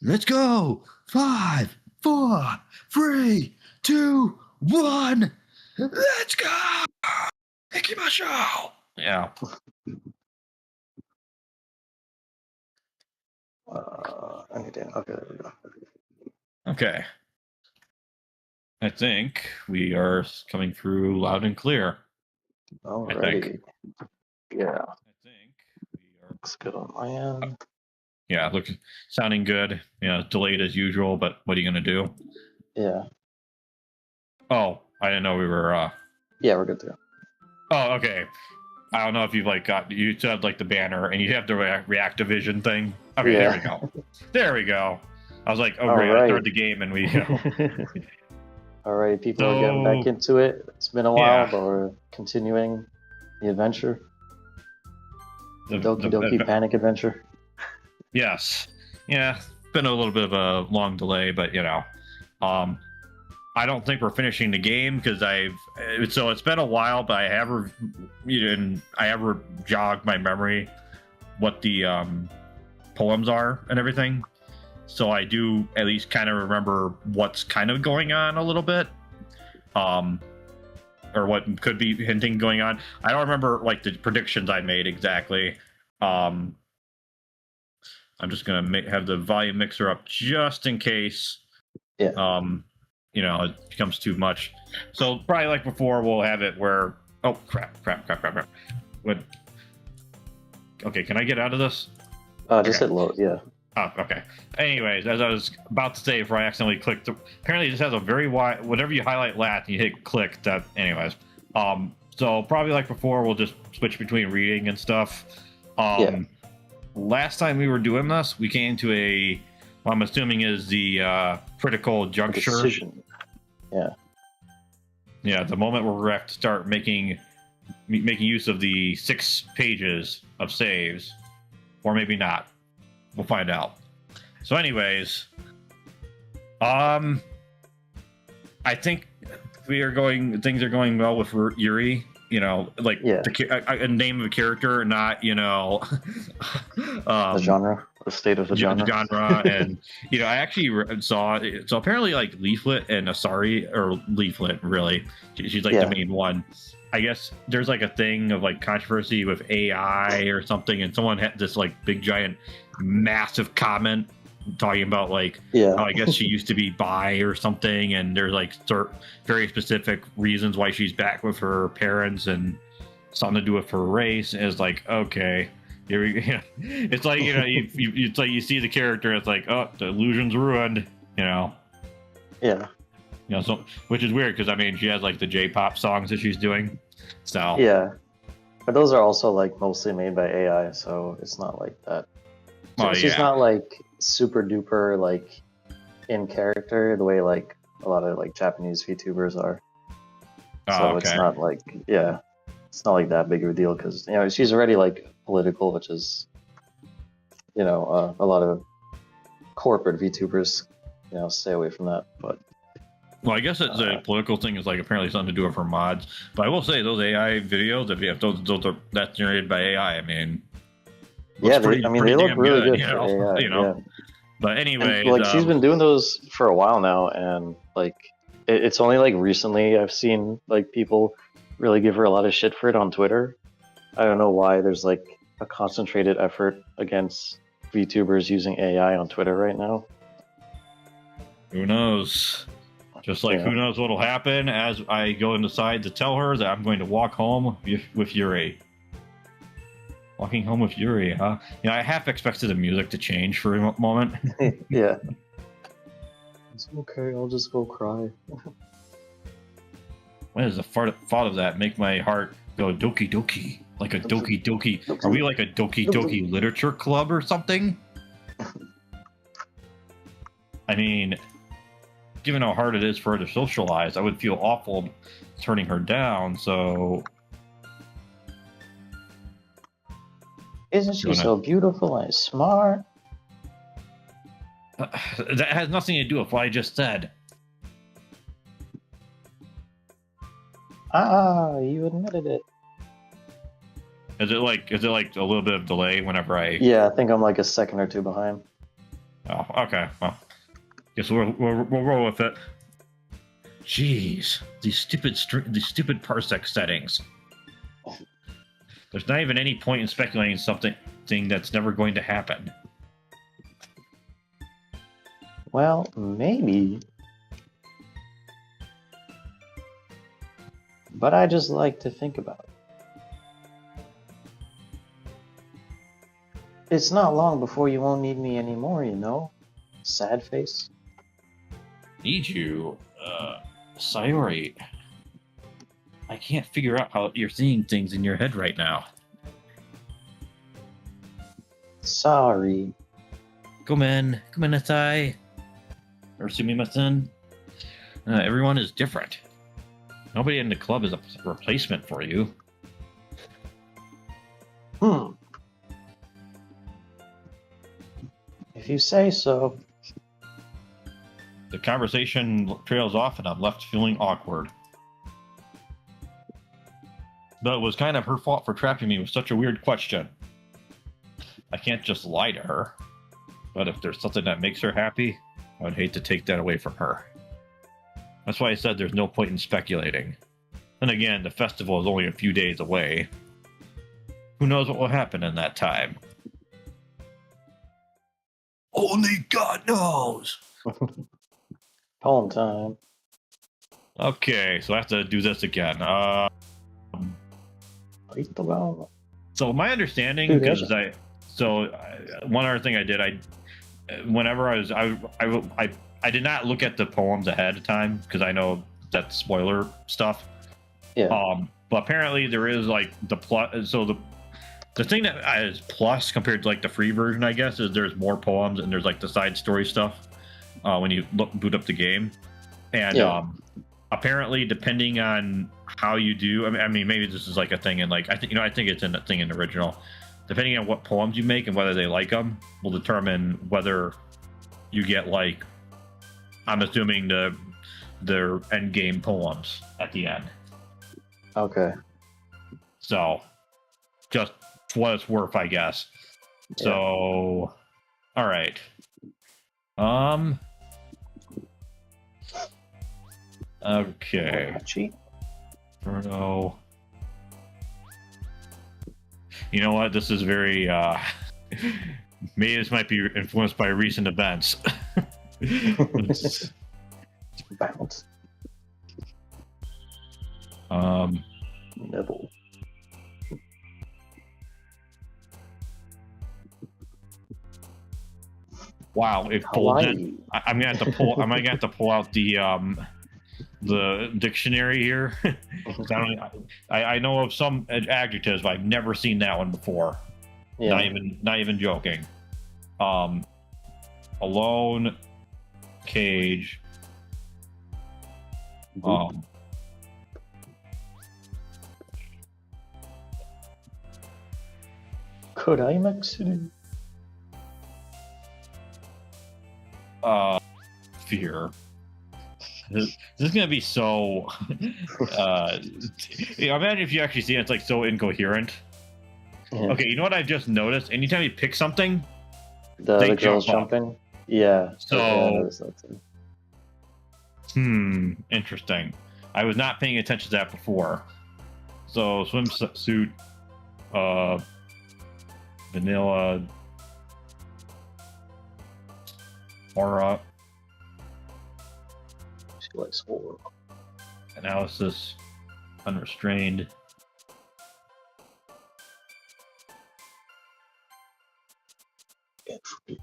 Let's go. 5, 4, 3, 2, 1. Let's go. Ikimashou. Yeah. I need to. Okay, there we go. Okay. I think we are coming through loud and clear. Alrighty. Yeah. I think we are. Looks good on my end. Yeah, look, sounding good. Delayed as usual, but what are you gonna do? Yeah. Oh, I didn't know we were. Yeah, we're good to go. Oh, okay. I don't know if you've you said the banner and you have the Reactivision thing. Okay, Yeah. there we go. There we go. I was like, oh All great, right. I started the game and we. All right, people are getting back into it. It's been a while, but we're continuing the adventure. The Doki Doki Panic Adventure. Yes. Yeah, it's been a little bit of a long delay, but I don't think we're finishing the game because it's been a while, but I have jogged my memory what the poems are and everything. So I do at least kind of remember what's kind of going on a little bit, or what could be hinting going on. I don't remember the predictions I made exactly. I'm just gonna have the volume mixer up just in case. Yeah. It becomes too much. So probably like before, we'll have it where. Oh crap! What? Okay, can I get out of this? Just hit load. Yeah. Oh, okay. Anyways, as I was about to say, before I accidentally clicked, apparently this has a very wide. Whenever you highlight lat and you hit click, that. Anyways, so probably like before, we'll just switch between reading and stuff. Yeah. Last time we were doing this, we came to what I'm assuming is the critical juncture. Decision. Yeah. Yeah, the moment where we have to start making use of the 6 pages of saves, or maybe not. We'll find out. So, anyways, I think things are going well with Yuri. The name of a character, not the genre, the state of the genre. And I actually saw it. So apparently Leaflet and Asari, or Leaflet really, she's the main one. I guess there's a thing of controversy with AI or something, and someone had this big giant massive comment talking about how I guess she used to be bi or something, and there's very specific reasons why she's back with her parents and something to do with her race. And it's okay, here we go. It's it's you see the character, it's oh, the illusion's ruined, Yeah. So which is weird because she has the J-pop songs that she's doing. So yeah, but those are also mostly made by AI, so it's not like that. So she's not super duper in character the way a lot of Japanese VTubers are. So it's not it's not that big of a deal because she's already political, which is a lot of corporate VTubers stay away from that. But well, I guess the political thing is apparently something to do with her mods. But I will say those AI videos, that's generated by AI. They look really good for AI. Yeah. But anyway, she's been doing those for a while now, and it's only recently I've seen people really give her a lot of shit for it on Twitter. I don't know why there's a concentrated effort against VTubers using AI on Twitter right now. Who knows? Just who knows what'll happen as I go and decide to tell her that I'm going to walk home with Yuri. Walking home with Yuri, huh? I half expected the music to change for a moment. Yeah. It's okay, I'll just go cry. What is the thought of that make my heart go Doki Doki? Like a Doki Doki. Are we a Doki Doki literature club or something? Given how hard it is for her to socialize, I would feel awful turning her down, so... Isn't she so beautiful and smart? That has nothing to do with what I just said. You admitted it. Is it a little bit of delay whenever I... Yeah, I think I'm a second or two behind. Oh, okay. Well, guess we'll roll with it. Jeez, these stupid parsec settings. There's not even any point in speculating something that's never going to happen. Well, maybe. But I just like to think about it. It's not long before you won't need me anymore, you know? Sad face. Need you? Sayori. I can't figure out how you're seeing things in your head right now. Sorry. Gomenasai. Or sumimasen. Everyone is different. Nobody in the club is a replacement for you. If you say so. The conversation trails off and I'm left feeling awkward. But it was kind of her fault for trapping me with such a weird question. I can't just lie to her. But if there's something that makes her happy, I would hate to take that away from her. That's why I said there's no point in speculating. Then again, the festival is only a few days away. Who knows what will happen in that time? Only God knows! Poem time. Okay, so I have to do this again. So my understanding, because one other thing I did, whenever I did not look at the poems ahead of time because I know that's spoiler stuff. Yeah. But apparently there is like the plus. So the thing that is plus compared to like the free version, I guess, is there's more poems and there's like the side story stuff when you boot up the game, and apparently depending on how you do, I mean maybe this is like a thing, and like I think it's in the thing in the original. Depending on what poems you make and whether they like them, will determine whether you get like, I'm assuming their end game poems at the end. Okay. So, just for what it's worth, I guess. Yeah. So, all right. Okay. Bruno. You know what? This is very. Maybe this might be influenced by recent events. Bounce. Nibble. Wow! If I'm gonna have to pull. I'm gonna have to pull out the dictionary here. I know of some adjectives, but I've never seen that one before. Yeah. Not even joking. Alone, cage. Could I mix it? Fear. This is gonna be so. Imagine if you actually see it, it's like so incoherent. Yeah. Okay, you know what I've just noticed? Anytime you pick something, the girls jumping. Yeah. So. Interesting. I was not paying attention to that before. So swimsuit, vanilla, aura. She likes horror. Analysis, unrestrained. Entropy.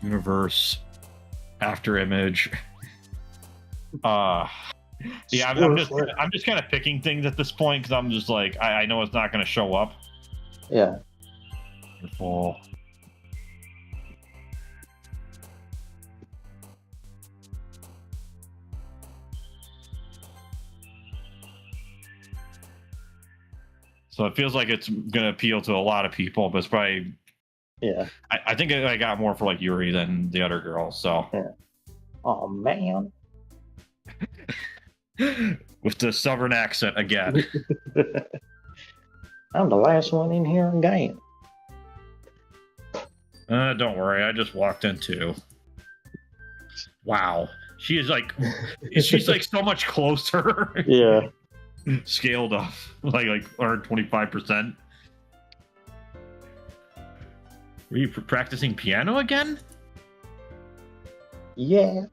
Universe, after image. Yeah, I'm just kind of picking things at this point because I'm just like I know it's not going to show up. Yeah. Wonderful. So it feels like it's going to appeal to a lot of people, but it's probably. Yeah. I think I got more for like Yuri than the other girls. So. Yeah. Oh man. with the southern accent again. I'm the last one in here again. Don't worry, I just walked in too. Wow, she's like so much closer. Yeah. Scaled up like 25%. Were you practicing piano again? Yeah.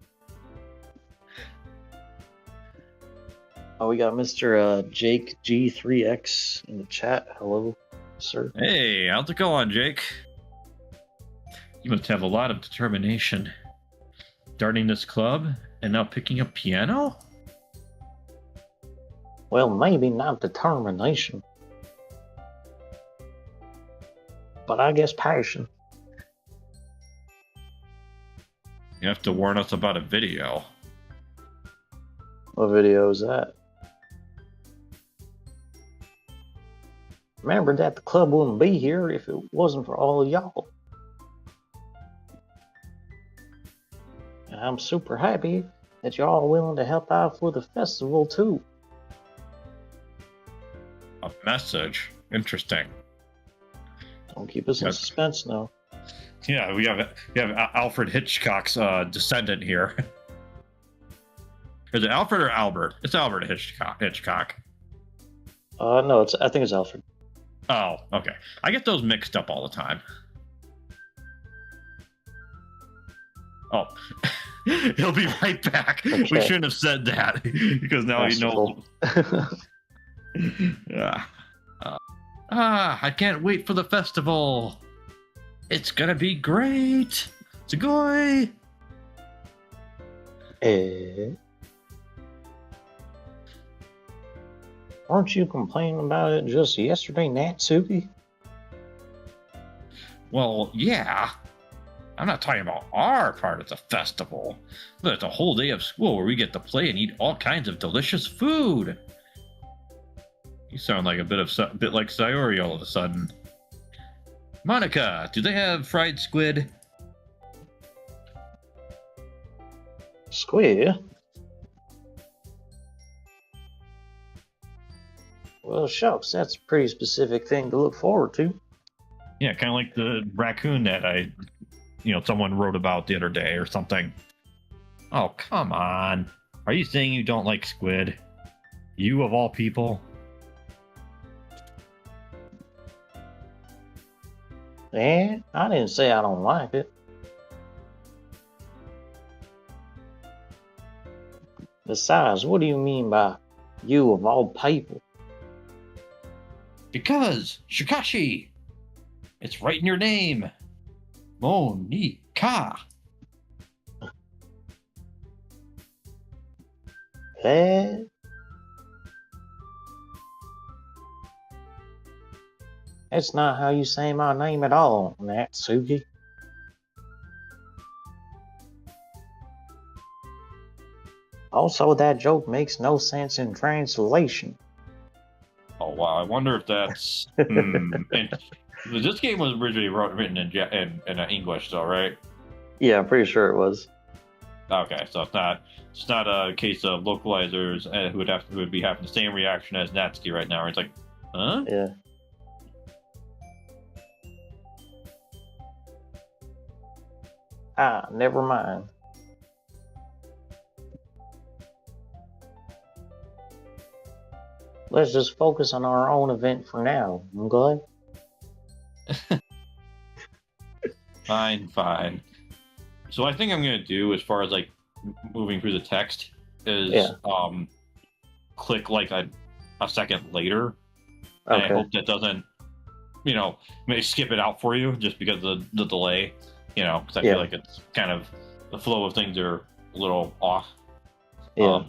Oh, we got Mr. Jake G3X in the chat. Hello, sir. Hey, how's it going, Jake? You must have a lot of determination. Starting this club and now picking up piano? Well, maybe not determination, but I guess passion. You have to warn us about a video. What video is that? Remember that the club wouldn't be here if it wasn't for all of y'all. And I'm super happy that y'all are willing to help out for the festival too. A message? Interesting. Don't keep us in suspense now. Yeah, we have Alfred Hitchcock's descendant here. Is it Alfred or Albert? It's Albert Hitchcock. No, I think it's Alfred. Oh, okay. I get those mixed up all the time. Oh, he'll be right back. Okay. We shouldn't have said that because now he knows. Yeah. I can't wait for the festival. It's gonna be great. Sugoi. Aren't you complaining about it just yesterday, Natsuki? Well, yeah. I'm not talking about our part of the festival, but it's a whole day of school where we get to play and eat all kinds of delicious food. You sound like a bit like Sayori all of a sudden. Monica, do they have fried squid? Squid? Well, shucks, that's a pretty specific thing to look forward to. Yeah, kind of like the raccoon that someone wrote about the other day or something. Oh, come on. Are you saying you don't like squid? You of all people? I didn't say I don't like it. Besides, what do you mean by you of all people? Because, Shikashi! It's right in your name. Monika. That's not how you say my name at all, Natsuki. Also, that joke makes no sense in translation. Oh wow! I wonder if that's. And this game was originally written in English, though, right? Yeah, I'm pretty sure it was. Okay, so it's not a case of localizers who would be having the same reaction as Natsuki right now. Where it's like, huh? Yeah. Never mind. Let's just focus on our own event for now, okay? Fine. So I think I'm gonna do, as far as like moving through the text, is click like a second later. And I hope that doesn't, may skip it out for you just because of the delay. Because I feel like it's kind of the flow of things are a little off. Yeah.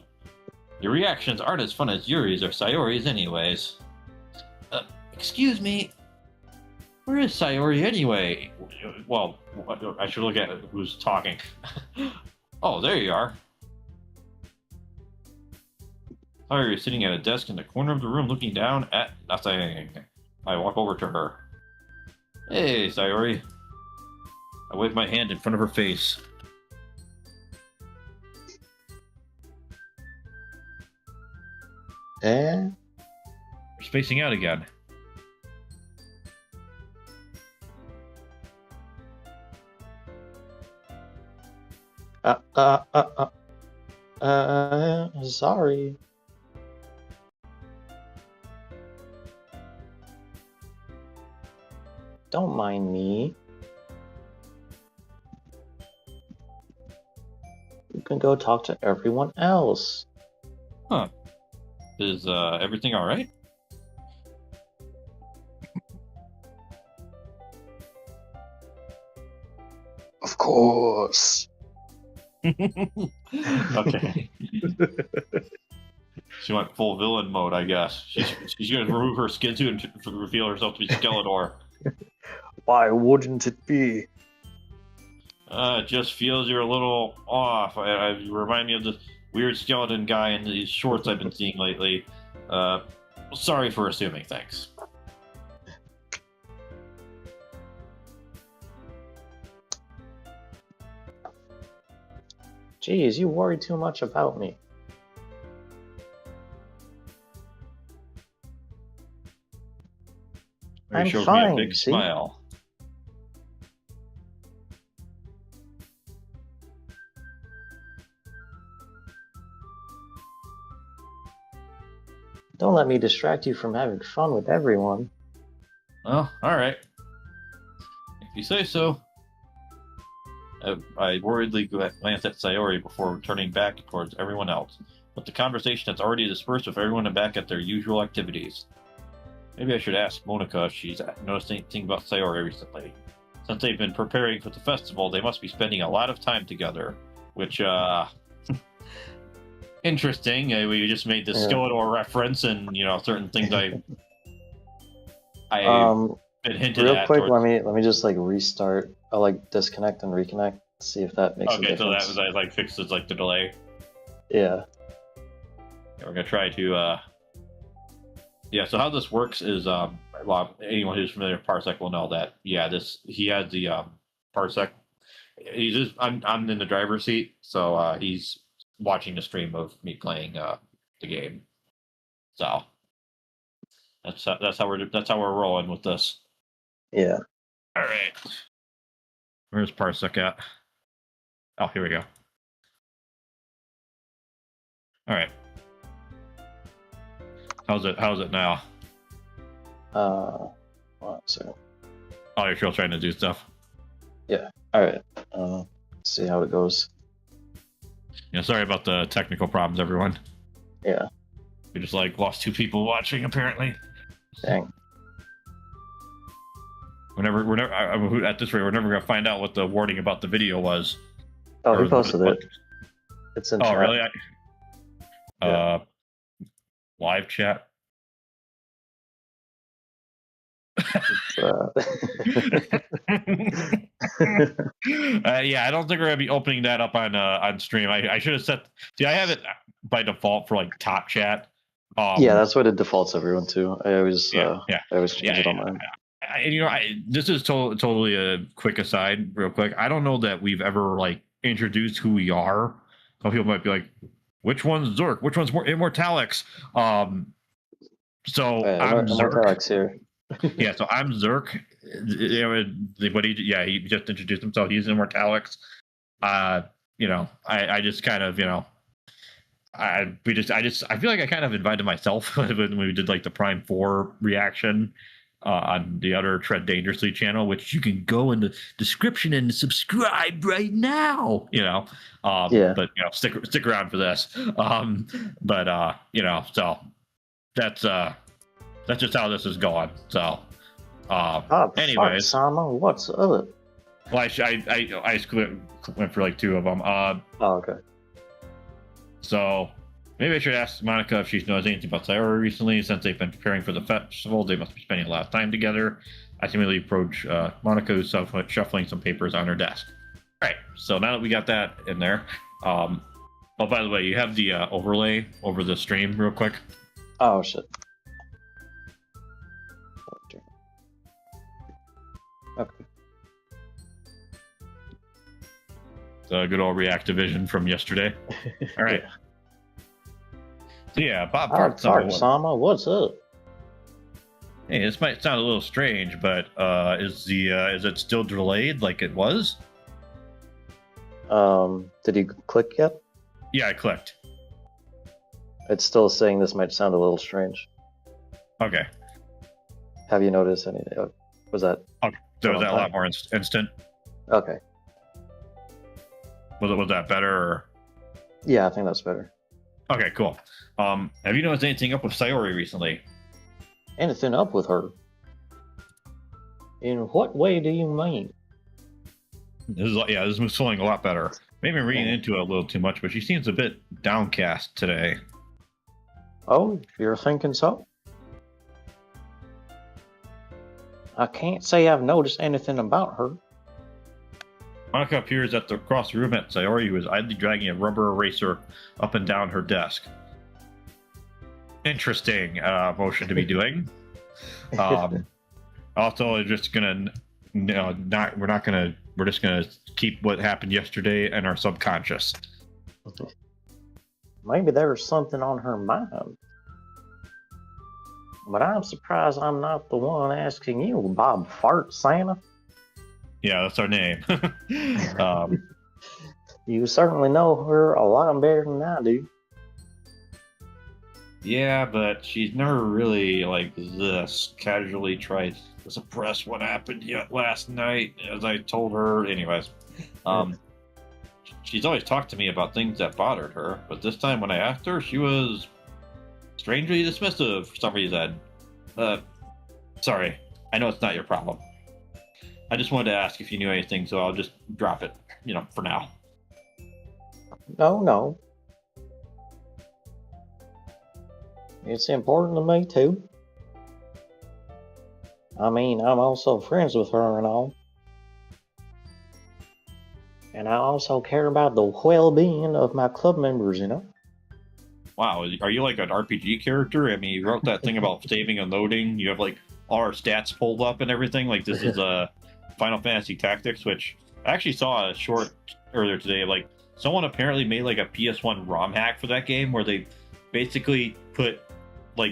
Your reactions aren't as fun as Yuri's or Sayori's anyways. Excuse me. Where is Sayori anyway? Well, I should look at who's talking. Oh, there you are. Sayori is sitting at a desk in the corner of the room looking down at nothing. I walk over to her. Hey, Sayori. I wave my hand in front of her face. Eh? We're spacing out again. Sorry. Don't mind me. You can go talk to everyone else. Huh. Is everything all right? Of course. Okay. She went full villain mode, I guess. She's gonna remove her skin suit and reveal herself to be Skeletor. Why wouldn't it be? It just feels you're a little off. You remind me of the weird skeleton guy in these shorts I've been seeing lately. Sorry for assuming. Thanks. Jeez, you worry too much about me. I'm fine. Me a big smile. Don't let me distract you from having fun with everyone. Oh, all right. If you say so. I worriedly glanced at Sayori before turning back towards everyone else, but the conversation has already dispersed with everyone back at their usual activities. Maybe I should ask Monica if she's noticed anything about Sayori recently. Since they've been preparing for the festival, they must be spending a lot of time together, which, interesting. We just made the Skeletor reference, and, certain things I been hinted real at. Real quick, let me just, restart. I'll, disconnect and reconnect, see if that makes a difference. Okay, so that, fixes, the delay? Yeah. We're gonna try to, yeah, so how this works is, well, anyone who's familiar with Parsec will know that, yeah, he has the, Parsec. I'm in the driver's seat, so, he's watching the stream of me playing, the game. So, that's how we're rolling with this. Yeah. All right. Where's Parsec at? Oh, here we go. All right. How's it now? One second. Oh, you're still trying to do stuff? Yeah. All right. See how it goes. Yeah, sorry about the technical problems, everyone. Yeah. We just lost 2 people watching, apparently. Dang. At this rate, we're never gonna find out what the warning about the video was. Oh, he posted it. It's in chat. Oh, really? Yeah. Live chat. Yeah, I don't think we're gonna be opening that up on stream. I should have set. See, I have it by default for top chat. Yeah, that's what it defaults everyone to. I always change it on mine. This is totally a quick aside, real quick. I don't know that we've ever introduced who we are. Some people might be like, "Which one's Zerk? Which one's more Immortalix?" So I'm Immortalix here. Yeah, so I'm Zerk. But he just introduced himself. He's Immortalix. I just kind of I feel like I kind of invited myself when we did the Prime 4 reaction on the other Tread Dangerously channel, which you can go in the description and subscribe right now. But stick around for this. So that's just how this is going. So anyways, Sama, what's up? Well, I went for 2 of them. Oh, okay. So maybe I should ask Monica if she knows anything about Sayori recently. Since they've been preparing for the festival, they must be spending a lot of time together. I immediately approach Monica, who's shuffling some papers on her desk. All right, so now that we got that in there, oh, by the way, you have the overlay over the stream real quick. Oh, shit. Okay. Good old Reactivision from yesterday. All right. So yeah, Bob Fart, Fart's number fart, one. Sama, what's up? Hey, this might sound a little strange, but is it still delayed like it was? Did you click yet? Yeah, I clicked. It's still saying this might sound a little strange. Okay. Have you noticed anything? Was that? Okay. So was that a lot more instant? Okay. Was that better? Or... Yeah, I think that's better. Okay, cool. Have you noticed anything up with Sayori recently? Anything up with her? In what way do you mean? This is feeling a lot better. Maybe I'm reading into it a little too much, but she seems a bit downcast today. Oh, you're thinking so? I can't say I've noticed anything about her. Monica appears across the room at Sayori, who is idly dragging a rubber eraser up and down her desk. Interesting motion to be doing. Also, we're just gonna keep what happened yesterday in our subconscious. Maybe there's something on her mind. But I'm surprised I'm not the one asking you, Bob Fart Santa. Yeah, that's our name. You certainly know her a lot better than I do. Yeah, but she's never really like this casually tried to suppress what happened yet last night, as I told her. Anyways, she's always talked to me about things that bothered her, but this time when I asked her, she was strangely dismissive for some reason. Sorry, I know it's not your problem. I just wanted to ask if you knew anything, so I'll just drop it, for now. No. It's important to me, too. I mean, I'm also friends with her and all. And I also care about the well-being of my club members, Wow, are you like an RPG character? I mean, you wrote that thing about saving and loading. You have like all our stats pulled up and everything. Like this is Final Fantasy Tactics, which I actually saw a short earlier today. Like someone apparently made like a PS1 ROM hack for that game where they basically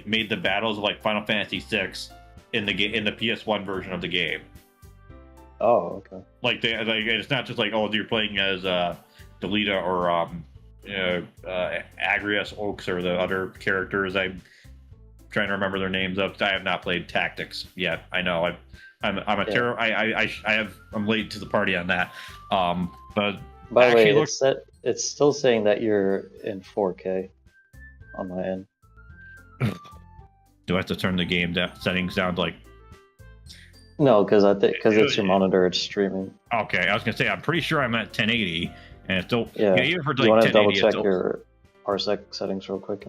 made the battles of like Final Fantasy VI in the PS1 version of the game. Oh, okay. It's not just like, oh, you're playing as Delita or Agrias Oaks or the other characters. I'm trying to remember their names up. I have not played Tactics yet. I know I'm late to the party on that. But by the way, it's still saying that you're in 4K on my end. Do I have to turn the game settings down to like? No, because it's your monitor. It's streaming. Okay, I was gonna say I'm pretty sure I'm at 1080, and it's still even for Do you want to double check still... your parsec settings real quick?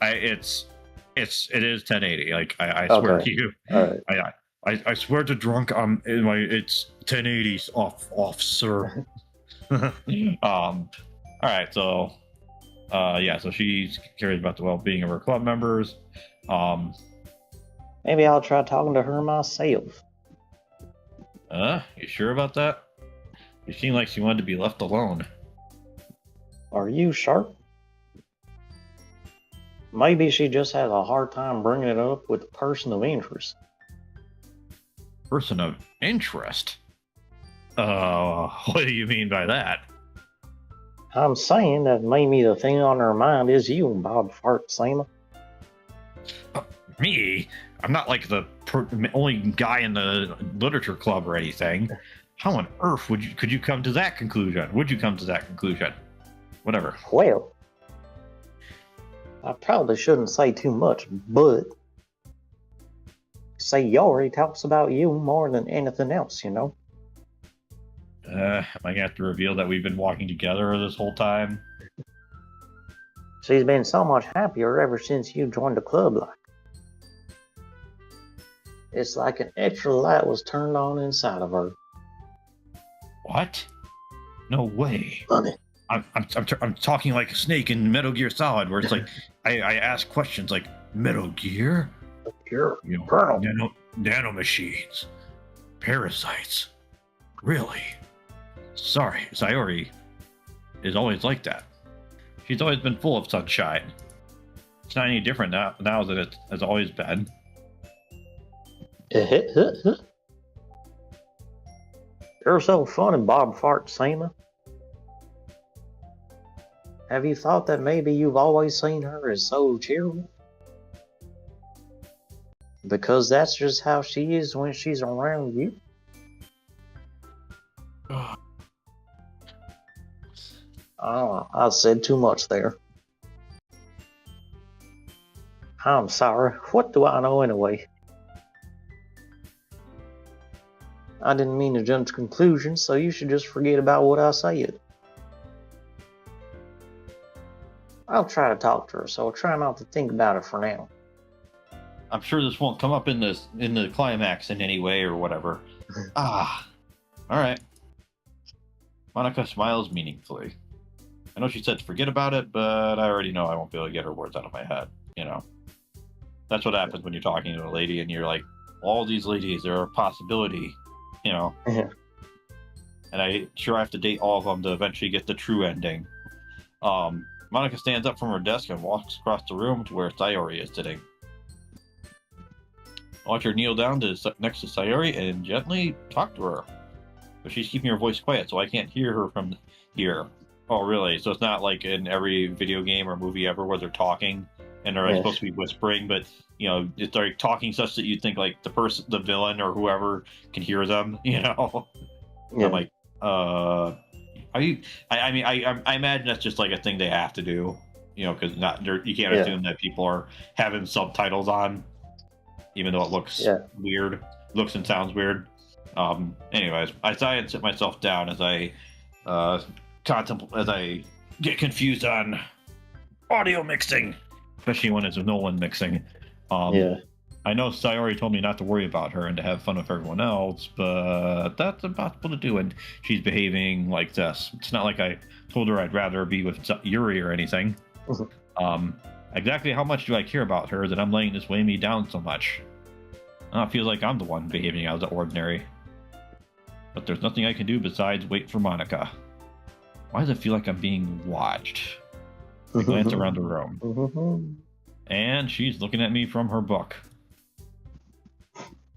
It is 1080. Like I swear to you. All right. I swear to drunk. It's 1080 off, sir. All right, so. So she cares about the well-being of her club members. Maybe I'll try talking to her myself. You sure about that? You seem like she wanted to be left alone. Are you sharp? Maybe she just has a hard time bringing it up with a person of interest. Person of interest? What do you mean by that? I'm saying that maybe the thing on her mind is you, Bob Fart Sama. Me? I'm not like the only guy in the literature club or anything. How on earth could you come to that conclusion? Would you come to that conclusion? Whatever. Well, I probably shouldn't say too much, but Sayori talks about you more than anything else, Am I gonna have to reveal that we've been walking together this whole time? She's been so much happier ever since you joined the club, like. It's like an extra light was turned on inside of her. What? No way. Funny. I'm talking like a snake in Metal Gear Solid, where it's like I ask questions like Metal Gear, nanomachines, parasites. Really? Sorry, Sayori is always like that. She's always been full of sunshine. It's not any different now that it has always been. You're so funny, Bob Fart Seaman. Have you thought that maybe you've always seen her as so cheerful? Because that's just how she is when she's around you. Oh, I said too much there. I'm sorry. What do I know anyway? I didn't mean to jump to conclusions, so you should just forget about what I said. I'll try to talk to her, so I'll try not to think about it for now. I'm sure this won't come up in the climax in any way or whatever. All right. Monica smiles meaningfully. I know she said to forget about it, but I already know I won't be able to get her words out of my head. You know, that's what happens when you're talking to a lady and you're like, all these ladies are a possibility, you know. And I have to date all of them to eventually get the true ending. Monica stands up from her desk and walks across the room to where Sayori is sitting. I want her to kneel down next to Sayori and gently talk to her. But she's keeping her voice quiet, so I can't hear her from here. Oh, really? So it's not like in every video game or movie ever where they're talking and they're supposed to be whispering, but you know, it's like talking such that you think like the villain or whoever can hear them. You know? Yeah. I'm like, I imagine that's just like a thing they have to do. You know, because you can't assume that people are having subtitles on. Even though it looks weird, looks and sounds weird. Anyways, I try and sit myself down as I get confused on audio mixing, especially when it's Nolan mixing. I know Sayori told me not to worry about her and to have fun with everyone else, but that's impossible to do, and she's behaving like this. It's not like I told her I'd rather be with Yuri or anything. Exactly how much do I care about her that I'm letting this weigh me down so much? It feels like I'm the one behaving out of the ordinary. But there's nothing I can do besides wait for Monica. Why does it feel like I'm being watched? I glance around the room. And she's looking at me from her book.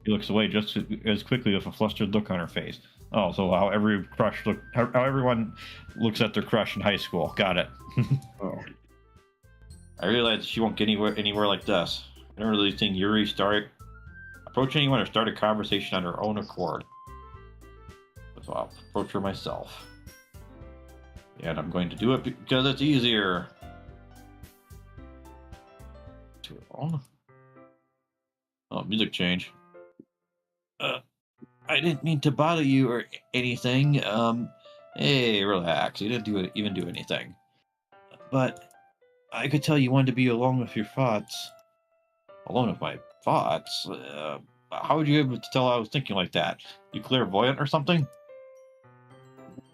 She looks away just as quickly with a flustered look on her face. Oh, so how everyone looks at their crush in high school. Got it. I realize she won't get anywhere like this. I don't really think Yuri approach anyone or start a conversation on her own accord. So I'll approach her myself. And I'm going to do it because it's easier. Oh, music change. I didn't mean to bother you or anything. Hey, relax. You didn't even do anything. But I could tell you wanted to be alone with your thoughts. Alone with my thoughts? How would you be able to tell I was thinking like that? You clairvoyant or something?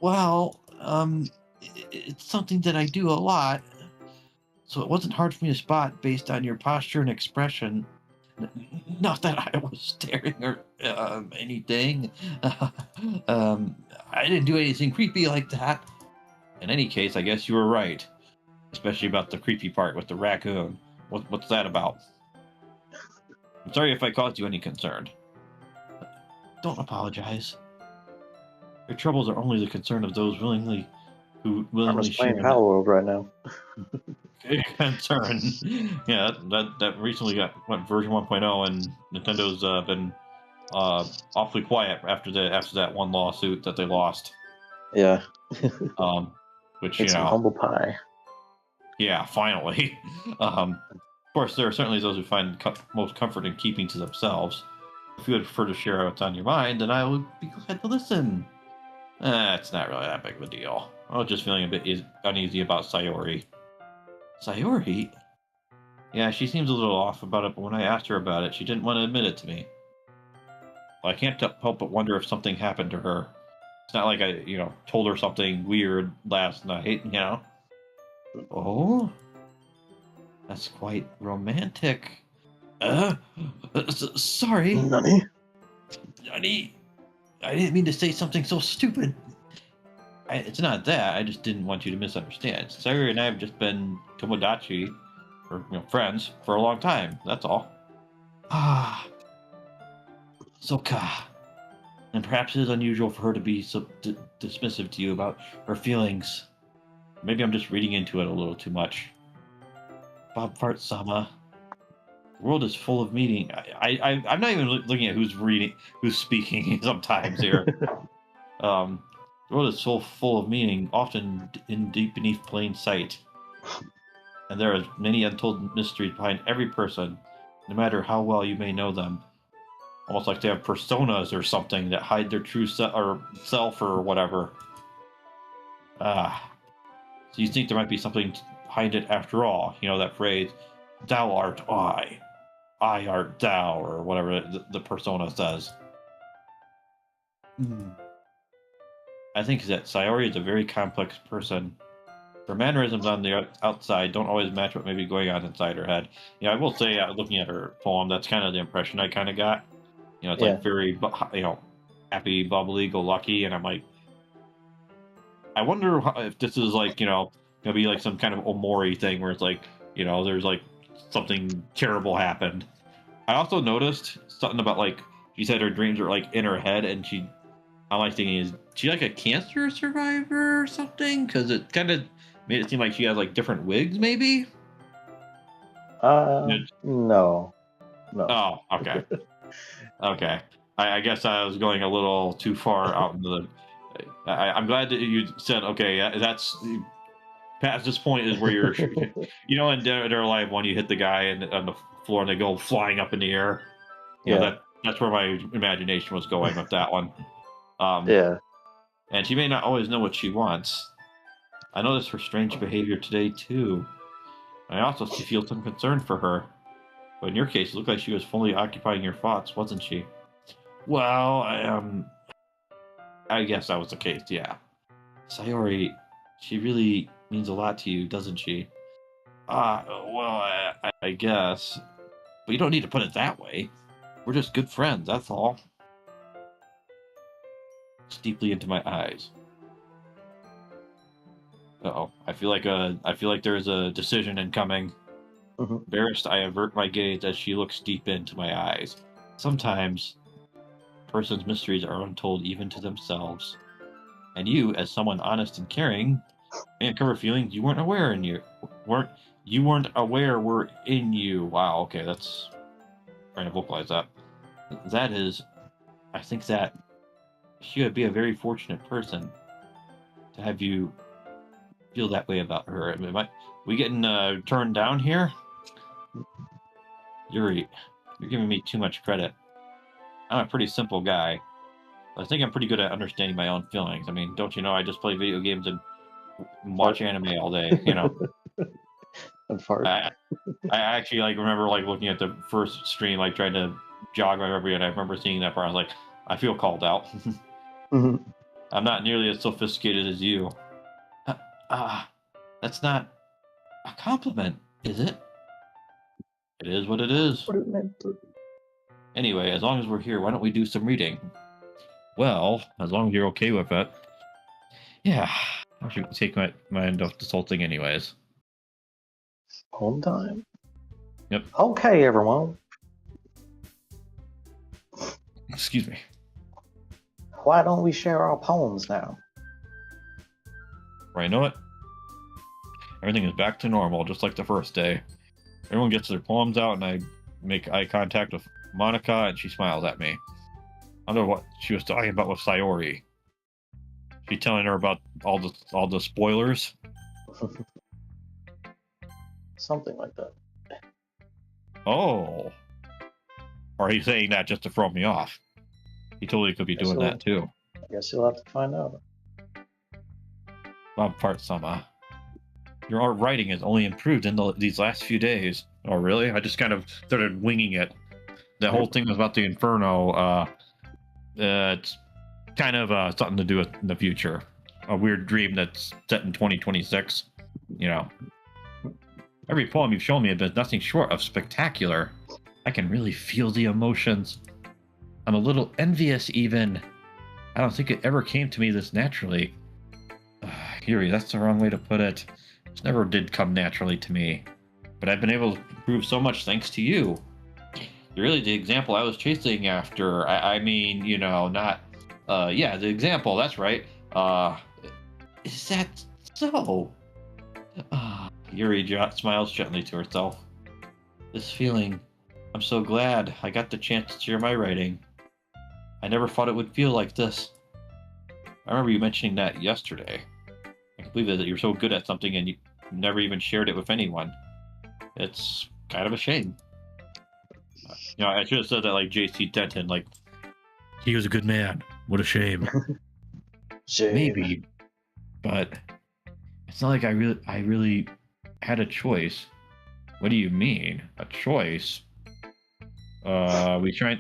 Well, it's something that I do a lot. So it wasn't hard for me to spot based on your posture and expression. Not that I was staring or anything. I didn't do anything creepy like that. In any case, I guess you were right. Especially about the creepy part with the raccoon. What's that about? I'm sorry if I caused you any concern. Don't apologize. Your troubles are only the concern of those who willingly share Power World right now. Concern. Yeah, that recently went version 1.0, and Nintendo's been awfully quiet after that one lawsuit that they lost. Yeah. Which it's humble pie. Yeah, finally. Of course, there are certainly those who find most comfort in keeping to themselves. If you would prefer to share what's on your mind, then I would be glad to listen. It's not really that big of a deal. I was just feeling a bit uneasy about Sayori. Sayori? Yeah, she seems a little off about it, but when I asked her about it, she didn't want to admit it to me. Well, I can't help but wonder if something happened to her. It's not like I, told her something weird last night, Oh? That's quite romantic. Sorry. Nani? I didn't mean to say something so stupid. It's not that. I just didn't want you to misunderstand. Sayori and I have just been Tomodachi. or friends for a long time. That's all. Ah, Soka. And perhaps it is unusual for her to be so dismissive to you about her feelings. Maybe I'm just reading into it a little too much. Bob Fart-sama. The world is full of meaning. I'm not even looking at who's speaking sometimes here. The world is so full of meaning, often in deep beneath plain sight. And there are many untold mysteries behind every person, no matter how well you may know them. Almost like they have personas or something that hide their true self or whatever. So you think there might be something behind it after all? You know that phrase, "Thou art I art thou," or whatever the persona says. I think that Sayori is a very complex person. Her mannerisms on the outside don't always match what may be going on inside her head. Yeah, I will say, looking at her poem, that's kind of the impression I kind of got. It's like very, happy, bubbly, go lucky, and I'm like, I wonder if this is like, gonna be like some kind of Omori thing where it's like, there's like something terrible happened. I also noticed something about like she said her dreams are like in her head, and I'm like thinking, is she like a cancer survivor or something? Because it kind of made it seem like she has like different wigs, maybe. No. Oh, okay. Okay. I guess I was going a little too far out into the. I'm glad that you said, okay, that's past this point is where you're, in Dead or Alive when you hit the guy on the floor and they go flying up in the air. That's where my imagination was going with that one. And she may not always know what she wants. I noticed her strange behavior today, too. I also feel some concern for her. But in your case, it looked like she was fully occupying your thoughts, wasn't she? Well, I guess that was the case, yeah. Sayori, she really means a lot to you, doesn't she? Well, I guess. But you don't need to put it that way. We're just good friends, that's all. Looks deeply into my eyes. Uh-oh. I feel like there's a decision incoming. Embarrassed, I avert my gaze as she looks deep into my eyes. Sometimes, a person's mysteries are untold even to themselves. And you, as someone honest and caring, may uncover feelings you weren't aware were in you. Wow, okay, that's trying to vocalize that. That is, I think that she would be a very fortunate person to have you feel that way about her. I mean, we getting turned down here? Yuri, you're giving me too much credit. I'm a pretty simple guy. I think I'm pretty good at understanding my own feelings. I mean, don't you know I just play video games and watch anime all day, And fart. I actually remember looking at the first stream, trying to jog my memory, and I remember seeing that part. I was like, I feel called out. I'm not nearly as sophisticated as you. That's not a compliment, is it? It is what it is. What it meant to. Anyway, as long as we're here, why don't we do some reading? Well, as long as you're okay with it. Yeah, I should take my mind off this whole thing anyways. Home time? Yep. Okay, everyone. Excuse me. Why don't we share our poems now? Right, you know what? Everything is back to normal, just like the first day. Everyone gets their poems out, and I make eye contact with Monica, and she smiles at me. I don't know what she was talking about with Sayori. She telling her about all the spoilers? Something like that. Oh. Or he's saying that just to throw me off. He totally could be doing that too. I guess you'll have to find out. Bob Fart-sama. Your art writing has only improved in these last few days. Oh, really? I just kind of started winging it. The whole thing was about the Inferno. It's kind of something to do with the future. A weird dream that's set in 2026. Every poem you've shown me has been nothing short of spectacular. I can really feel the emotions. I'm a little envious, even. I don't think it ever came to me this naturally. Yuri, that's the wrong way to put it. It never did come naturally to me. but I've been able to prove so much thanks to you. You're really the example I was chasing after. I mean, you know, not, yeah, the example, that's right. Is that so? Yuri smiles gently to herself. This feeling, I'm so glad I got the chance to share my writing. I never thought it would feel like this. I remember you mentioning that yesterday. I can't believe that you're so good at something and you never even shared it with anyone. It's kind of a shame. You know, I should have said that like J.C. Denton, like, he was a good man. What a shame. Shame. Maybe, but it's not like I really had a choice. What do you mean, a choice? We tried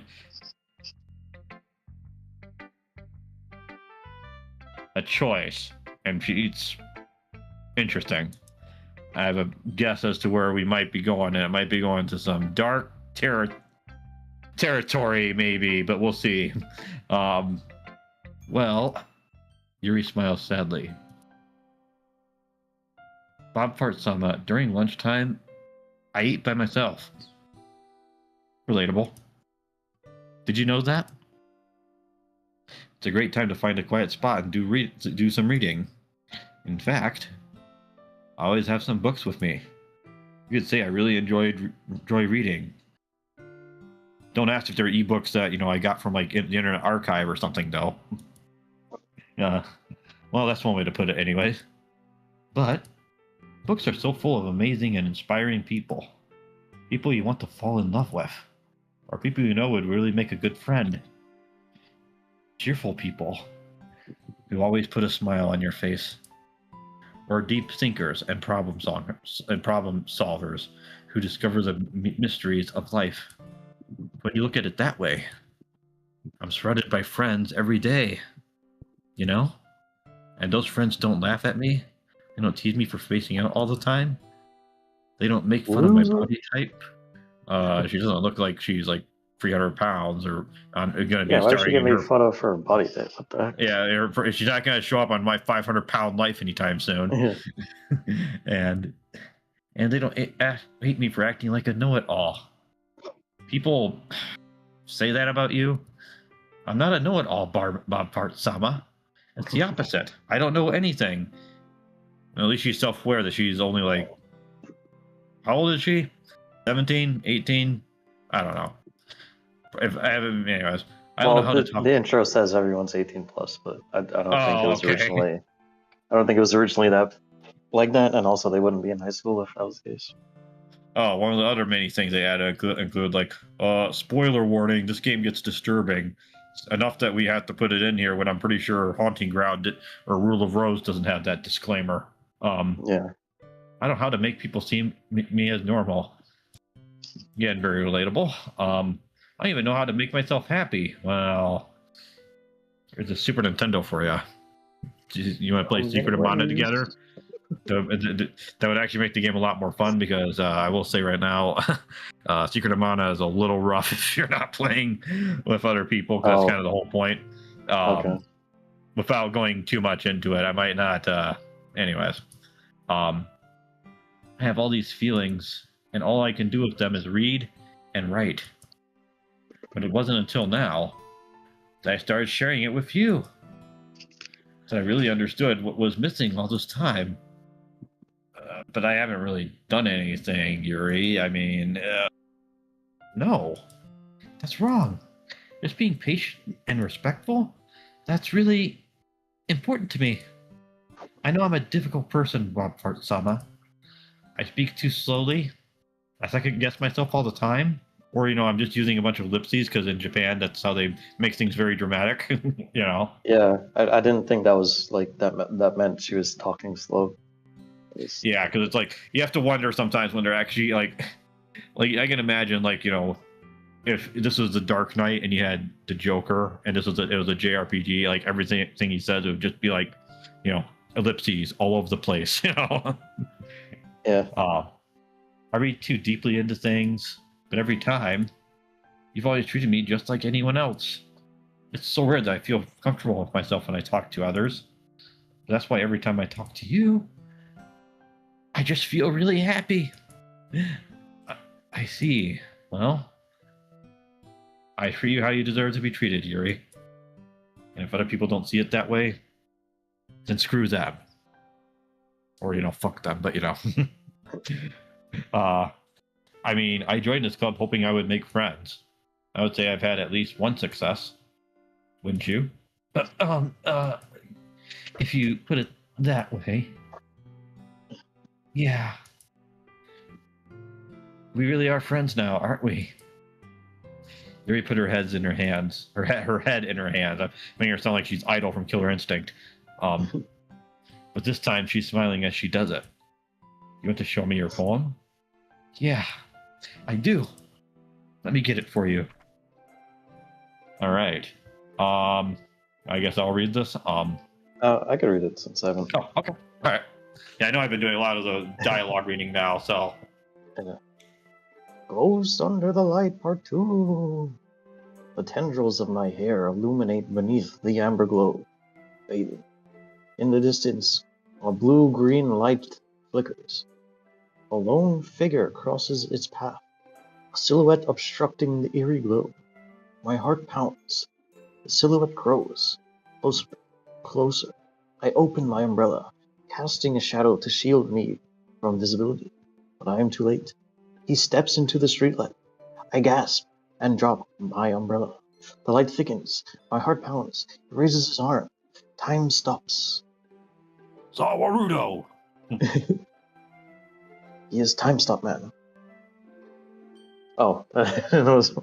a choice, and it's interesting. I have a guess as to where we might be going, and it might be going to some dark territory, maybe, but we'll see. Well, Yuri smiles sadly. Bob Fartsama, during lunchtime, I eat by myself. Relatable. Did you know that? It's a great time to find a quiet spot and do some reading. In fact, I always have some books with me. You could say I really enjoy reading. Don't ask if they're ebooks that, you know, I got from like the Internet Archive or something, though. Well, that's one way to put it, anyways. But books are so full of amazing and inspiring people. People you want to fall in love with, or people you know would really make a good friend. Cheerful people who always put a smile on your face, or deep thinkers and problem solvers who discover the mysteries of life. When you look at it that way, I'm surrounded by friends every day, you know? And those friends don't laugh at me. They don't tease me for spacing out all the time. They don't make fun of my body type. She doesn't look like she's like 300 pounds or going to be why starring should she get in me her photo for her body type? What the heck? Yeah, she's not going to show up on my 500-pound life anytime soon. and they don't hate me for acting like a know-it-all. People say that about you. I'm not a know-it-all, Bob Fartsama. It's the opposite. I don't know anything. At least she's self-aware that she's only like, how old is she? 17, 18? I don't know. Anyways, I don't know how to talk. The intro says everyone's 18 plus, but I don't think it was okay. originally. I don't think it was originally that like that, and also they wouldn't be in high school if that was the case. Oh, one of the other many things they add include like, spoiler warning, this game gets disturbing. Enough that we have to put it in here when I'm pretty sure Haunting Ground or Rule of Rose doesn't have that disclaimer. Yeah. I don't know how to make people see me as normal. Again, very relatable. I don't even know how to make myself happy. Well, there's a Super Nintendo for you. You want to play Secret of Mana together? That would actually make the game a lot more fun because I will say right now, Secret of Mana is a little rough if you're not playing with other people. Cause that's kind of the whole point. Okay. Without going too much into it, I might not. Anyways, I have all these feelings, and all I can do with them is read and write. But it wasn't until now that I started sharing it with you that I really understood what was missing all this time. But I haven't really done anything, Yuri. I mean, no. That's wrong. Just being patient and respectful, that's really important to me. I know I'm a difficult person, Bob Fartsama. I speak too slowly. I second guess myself all the time. Or, you know, I'm just using a bunch of ellipses because in Japan, that's how they make things very dramatic, you know? Yeah, I didn't think that was like that meant she was talking slow. Yeah, because it's like, you have to wonder sometimes when they're actually like I can imagine, like, you know, if this was the Dark Knight and you had the Joker and it was a JRPG, like everything he says, it would just be like, you know, ellipses all over the place, you know? Yeah. I read too deeply into things, but every time, you've always treated me just like anyone else. It's so rare that I feel comfortable with myself when I talk to others. But that's why every time I talk to you, I just feel really happy. I see. Well, I treat you how you deserve to be treated, Yuri. And if other people don't see it that way, then screw them. Or, fuck them, but uh, I mean, I joined this club hoping I would make friends. I would say I've had at least one success. Wouldn't you? If you put it that way. Yeah. We really are friends now, aren't we? Yuri put her head in her hands. Her head in her hands. I'm making her sound like she's Idol from Killer Instinct. But this time she's smiling as she does it. You want to show me your poem? Yeah, I do. Let me get it for you. All right. I guess I'll read this. I could read it since I haven't. Oh, okay. All right. Yeah, I know I've been doing a lot of the dialogue reading now, so. Ghost Under the Light Part 2. The tendrils of my hair illuminate beneath the amber glow, fading. In the distance, a blue-green light flickers. A lone figure crosses its path, a silhouette obstructing the eerie glow. My heart pounds. The silhouette grows. Closer, closer. I open my umbrella, casting a shadow to shield me from visibility. But I am too late. He steps into the streetlight. I gasp and drop my umbrella. The light thickens. My heart pounds. He raises his arm. Time stops. Sawarudo! He is Time Stop Man. Oh, that was...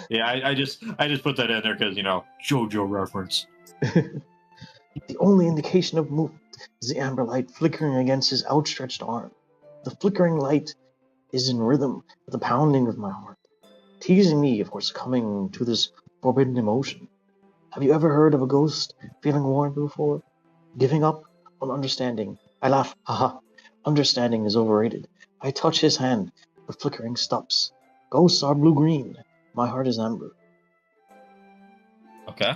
yeah, I just put that in there because, JoJo reference. The only indication of movement is the amber light flickering against his outstretched arm. The flickering light is in rhythm with the pounding of my heart, teasing me for succumbing to this forbidden emotion. Have you ever heard of a ghost feeling warm before? Giving up on understanding. I laugh. Haha. Understanding is overrated. I touch his hand. The flickering stops. Ghosts are blue-green. My heart is amber. Okay.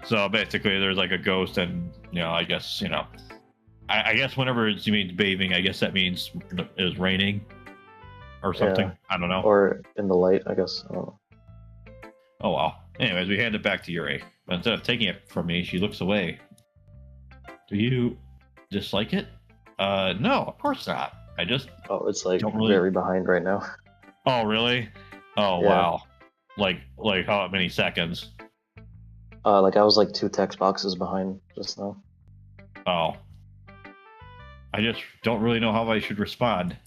So basically, there's like a ghost, and I guess I guess whenever it means bathing, I guess that means it's raining or something. Yeah. I don't know. Or in the light, I guess. I don't know. Oh well. Anyways, we hand it back to Yuri. But instead of taking it from me, she looks away. Do you dislike it? No, of course not. I just it's like very behind right now. Oh really? Oh yeah. Wow. Like how many seconds? Like I was like 2 text boxes behind just now. Oh. I just don't really know how I should respond.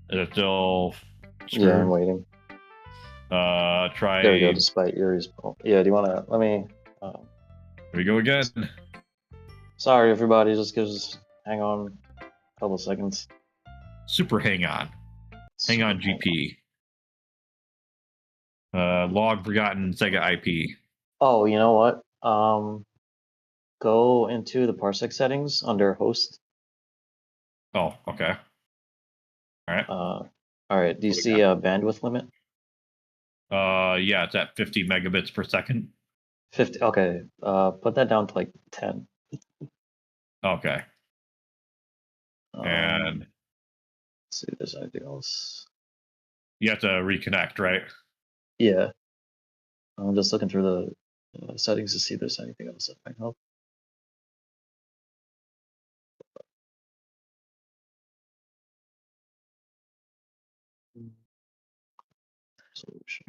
Is it still screwed? Yeah, I'm waiting. Try. There we go, despite Yuri's poem. Yeah, do you want to... Let me... Here we go again. Sorry, everybody. Just hang on a couple seconds. Super hang on. Hang on, GP. Log forgotten Sega IP. Oh, you know what? Go into the parsec settings under host. Oh, okay. All right. All right. Do you see a bandwidth limit? Yeah, it's at 50 megabits per second. 50. Okay. Put that down to like 10. Okay. And let's see if there's anything else. You have to reconnect, right? Yeah. I'm just looking through the settings to see if there's anything else that might help. Solution.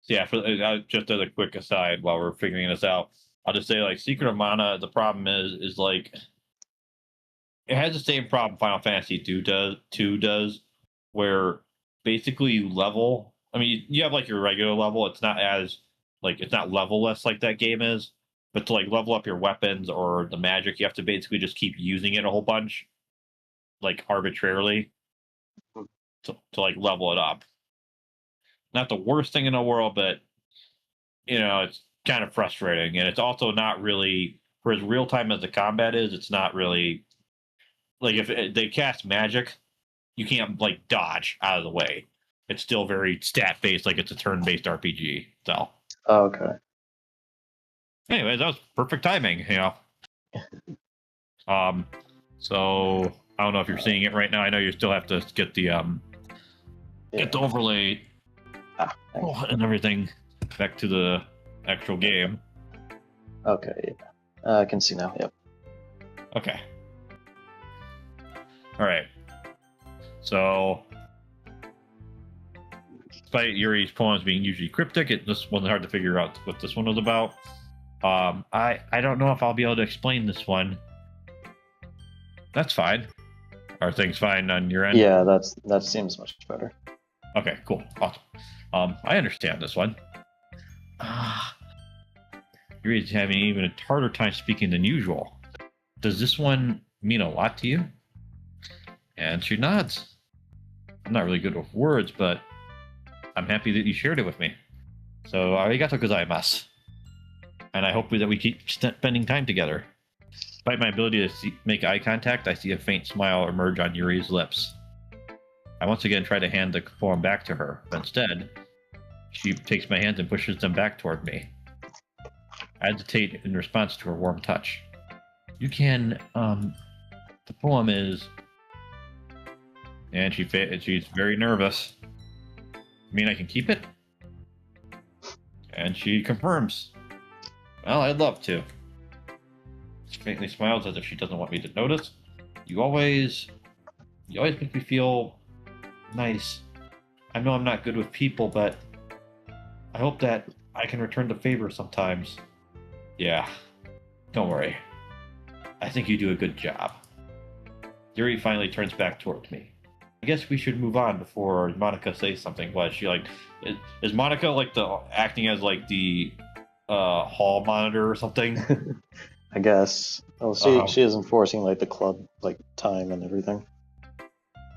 So yeah, just as a quick aside while we're figuring this out, I'll just say like Secret of Mana, the problem is like it has the same problem Final Fantasy 2 does, where basically you level. I mean, you have like your regular level. It's not level-less like that game is, but to like level up your weapons or the magic, you have to basically just keep using it a whole bunch, like arbitrarily, to like level it up. Not the worst thing in the world, but it's kind of frustrating, and it's also not really for as real time as the combat is. It's not really like if they cast magic, you can't like dodge out of the way. It's still very stat based, like it's a turn based RPG. So. Oh, okay. Anyways, that was perfect timing, you know. So I don't know if you're seeing it right now. I know you still have to get the get the overlay and everything back to the actual game. Okay, I can see now. Yep. Okay. All right. So, despite Yuri's poems being usually cryptic, this wasn't hard to figure out what this one was about. I don't know if I'll be able to explain this one. That's fine. Are things fine on your end? Yeah, that seems much better. Okay, cool, awesome. I understand this one. Yuri's having even a harder time speaking than usual. Does this one mean a lot to you? And she nods. I'm not really good with words, but I'm happy that you shared it with me. So, arigato gozaimasu. And I hope that we keep spending time together. Despite my ability to make eye contact, I see a faint smile emerge on Yuri's lips. I once again try to hand the poem back to her, but instead, she takes my hands and pushes them back toward me. I hesitate in response to her warm touch. You can, the poem is... And she's very nervous. I mean, I can keep it? And she confirms. Well, I'd love to. She faintly smiles as if she doesn't want me to notice. You always make me feel nice. I know I'm not good with people, but I hope that I can return the favor sometimes. Yeah, don't worry. I think you do a good job. Yuri finally turns back towards me. I guess we should move on before Monica says something. Was she like, is Monica like acting as like the hall monitor or something? I guess. Well, she is enforcing like the club like time and everything.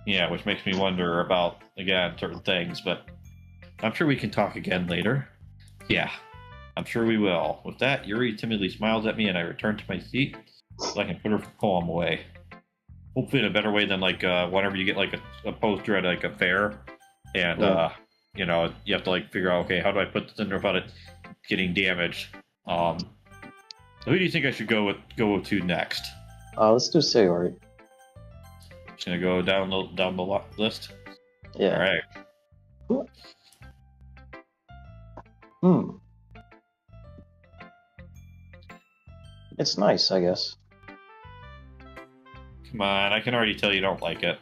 Yeah, which makes me wonder about again certain things, but I'm sure we can talk again later. Yeah, I'm sure we will. With that, Yuri timidly smiles at me, and I return to my seat so I can put her poem away. Hopefully in a better way than like whenever you get like a poster at like a fair, and you know, you have to like figure out, okay, how do I put this in there without it getting damaged? So who do you think I should go to next? Let's do Sayori. Just gonna go down the list. Yeah. All right. It's nice, I guess. Come on, I can already tell you don't like it.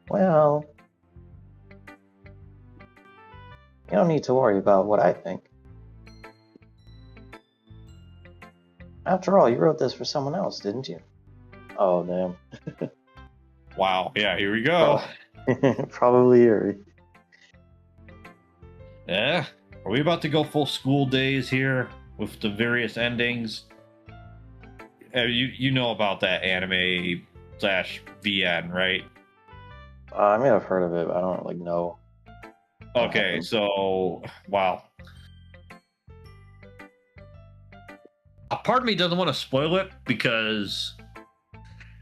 Well, you don't need to worry about what I think. After all, you wrote this for someone else, didn't you? Oh, damn. Wow, yeah, here we go. Probably Yuri. Yeah? Are we about to go full school days here with the various endings? You know about that anime / VN, right? I may have heard of it, but I don't like know. Okay, so wow. A part of me doesn't want to spoil it because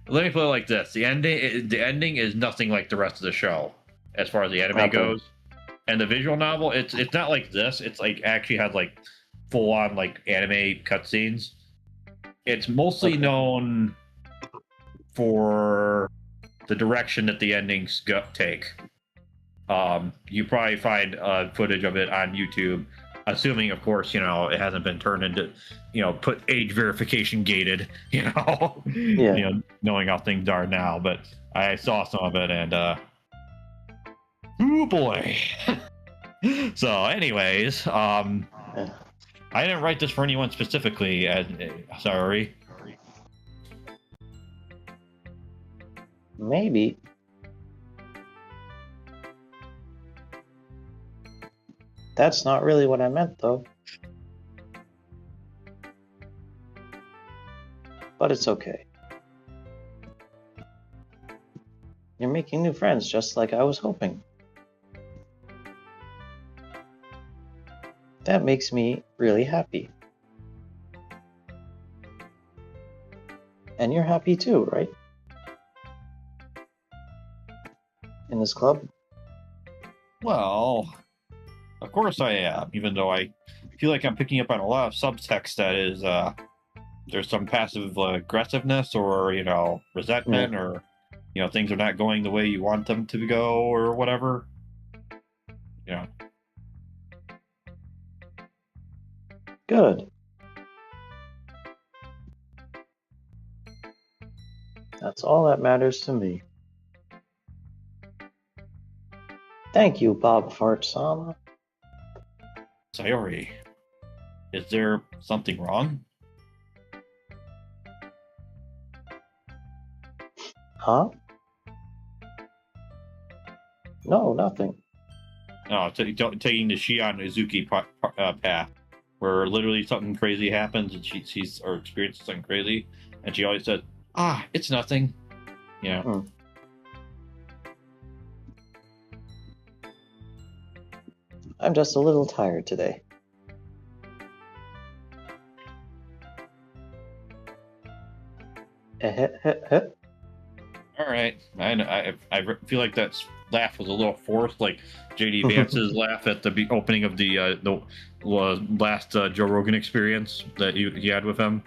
let me put it like this: the ending is nothing like the rest of the show as far as the anime goes, and the visual novel it's not like this. It's like actually has like full on like anime cutscenes. It's mostly known for the direction that the endings take. You probably find footage of it on YouTube, assuming, of course, you know, it hasn't been turned into, you know, put age verification gated, you know, yeah. You know, knowing how things are now. But I saw some of it, and oh boy. So, anyways, I didn't write this for anyone specifically. Sorry. Maybe. That's not really what I meant, though. But it's okay. You're making new friends just like I was hoping. That makes me really happy. And you're happy too, right? In this club? Well, of course I am, even though I feel like I'm picking up on a lot of subtext that is there's some passive aggressiveness or resentment or things are not going the way you want them to go or whatever. Good. That's all that matters to me. Thank you, Bob Fartsama. Sayori, is there something wrong? Huh? No, nothing. No, taking the Shion Izuki path, where literally something crazy happens and she's or experiences something crazy, and she always said, it's nothing. I'm just a little tired today. All right, I feel like that laugh was a little forced, like JD Vance's laugh at the opening of the last Joe Rogan experience that he had with him.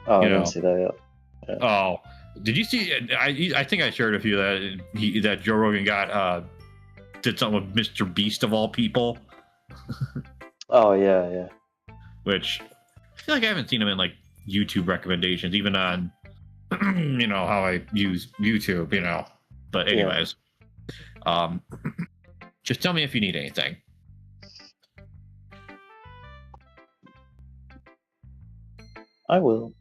Oh, I didn't see that yet. Yeah. Oh, did you see? I think I shared with you that Joe Rogan did something with Mr. Beast of all people. Oh yeah. Which I feel like I haven't seen him in like YouTube recommendations, even on how I use YouTube. But anyways, just tell me if you need anything. I will.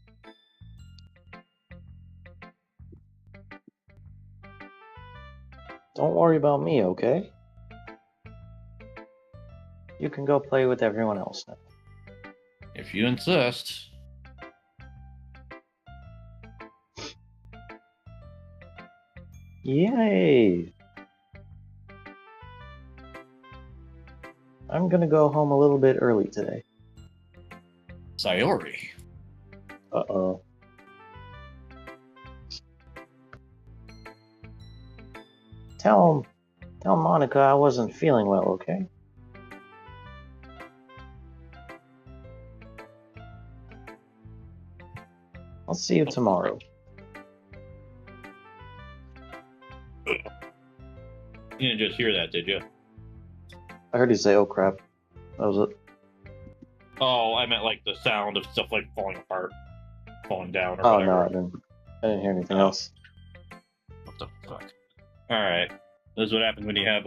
Don't worry about me, okay? You can go play with everyone else now. If you insist. Yay! I'm gonna go home a little bit early today. Sayori. Uh-oh. Tell Monica I wasn't feeling well, okay? I'll see you tomorrow. You didn't just hear that, did you? I heard you say, oh crap. That was it. Oh, I meant like the sound of stuff like falling apart, falling down, or whatever. No, I didn't hear anything else. What the fuck? Alright. This is what happens when you have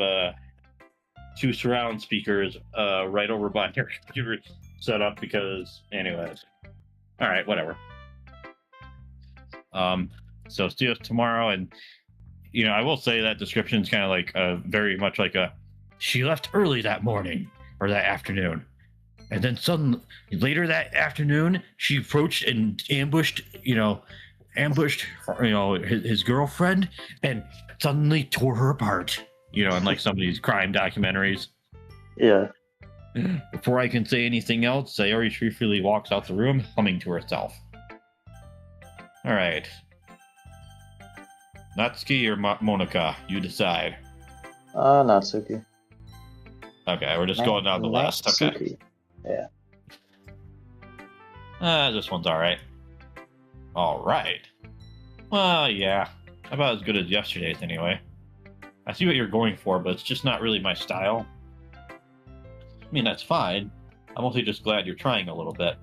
two surround speakers right over by your computer set up because, anyways. Alright, whatever. So see us tomorrow, and I will say that description is kind of like very much like she left early that morning or that afternoon, and then suddenly later that afternoon she approached and ambushed his girlfriend and suddenly tore her apart. In like some of these crime documentaries. Yeah. Before I can say anything else, Sayori truthfully walks out the room, humming to herself. All right. Natsuki or Monica, you decide. Natsuki. Okay, we're just going down the list. Okay. Yeah. This one's all right. All right. Well, yeah. About as good as yesterday's anyway. I see what you're going for, but it's just not really my style. I mean, that's fine. I'm mostly just glad you're trying a little bit.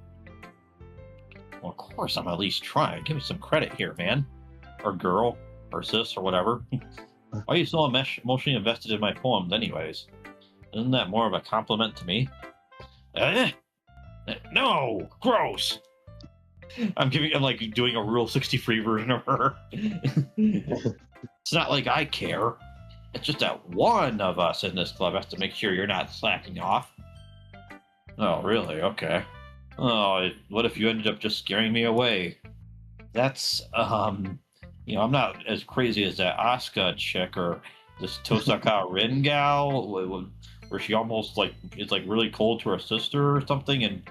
Well, of course I'm at least trying. Give me some credit here, man. Or girl. Or sis, or whatever. Why are you so emotionally invested in my poems anyways? Isn't that more of a compliment to me? No! Gross! I'm like doing a Rule 63 version of her. It's not like I care. It's just that one of us in this club has to make sure you're not slacking off. Oh, really? Okay. Oh, what if you ended up just scaring me away? That's, I'm not as crazy as that Asuka chick or this Tosaka Rin gal, where she almost is really cold to her sister or something, and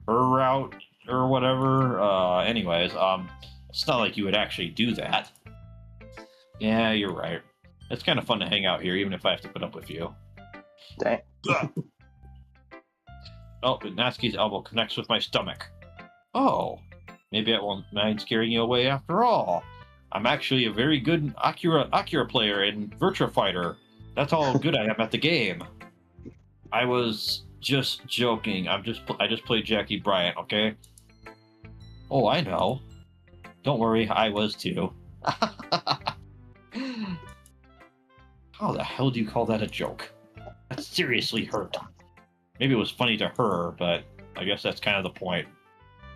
her route or whatever. Anyways, it's not like you would actually do that. Yeah, you're right. It's kind of fun to hang out here, even if I have to put up with you. Dang. Oh, but Natsuki's elbow connects with my stomach. Oh, maybe I won't mind scaring you away after all. I'm actually a very good Akira player in Virtua Fighter. That's how good I am at the game. I was just joking. I just played Jackie Bryant, okay? Oh, I know. Don't worry, I was too. How the hell do you call that a joke? That seriously hurt. Maybe it was funny to her, but I guess that's kind of the point.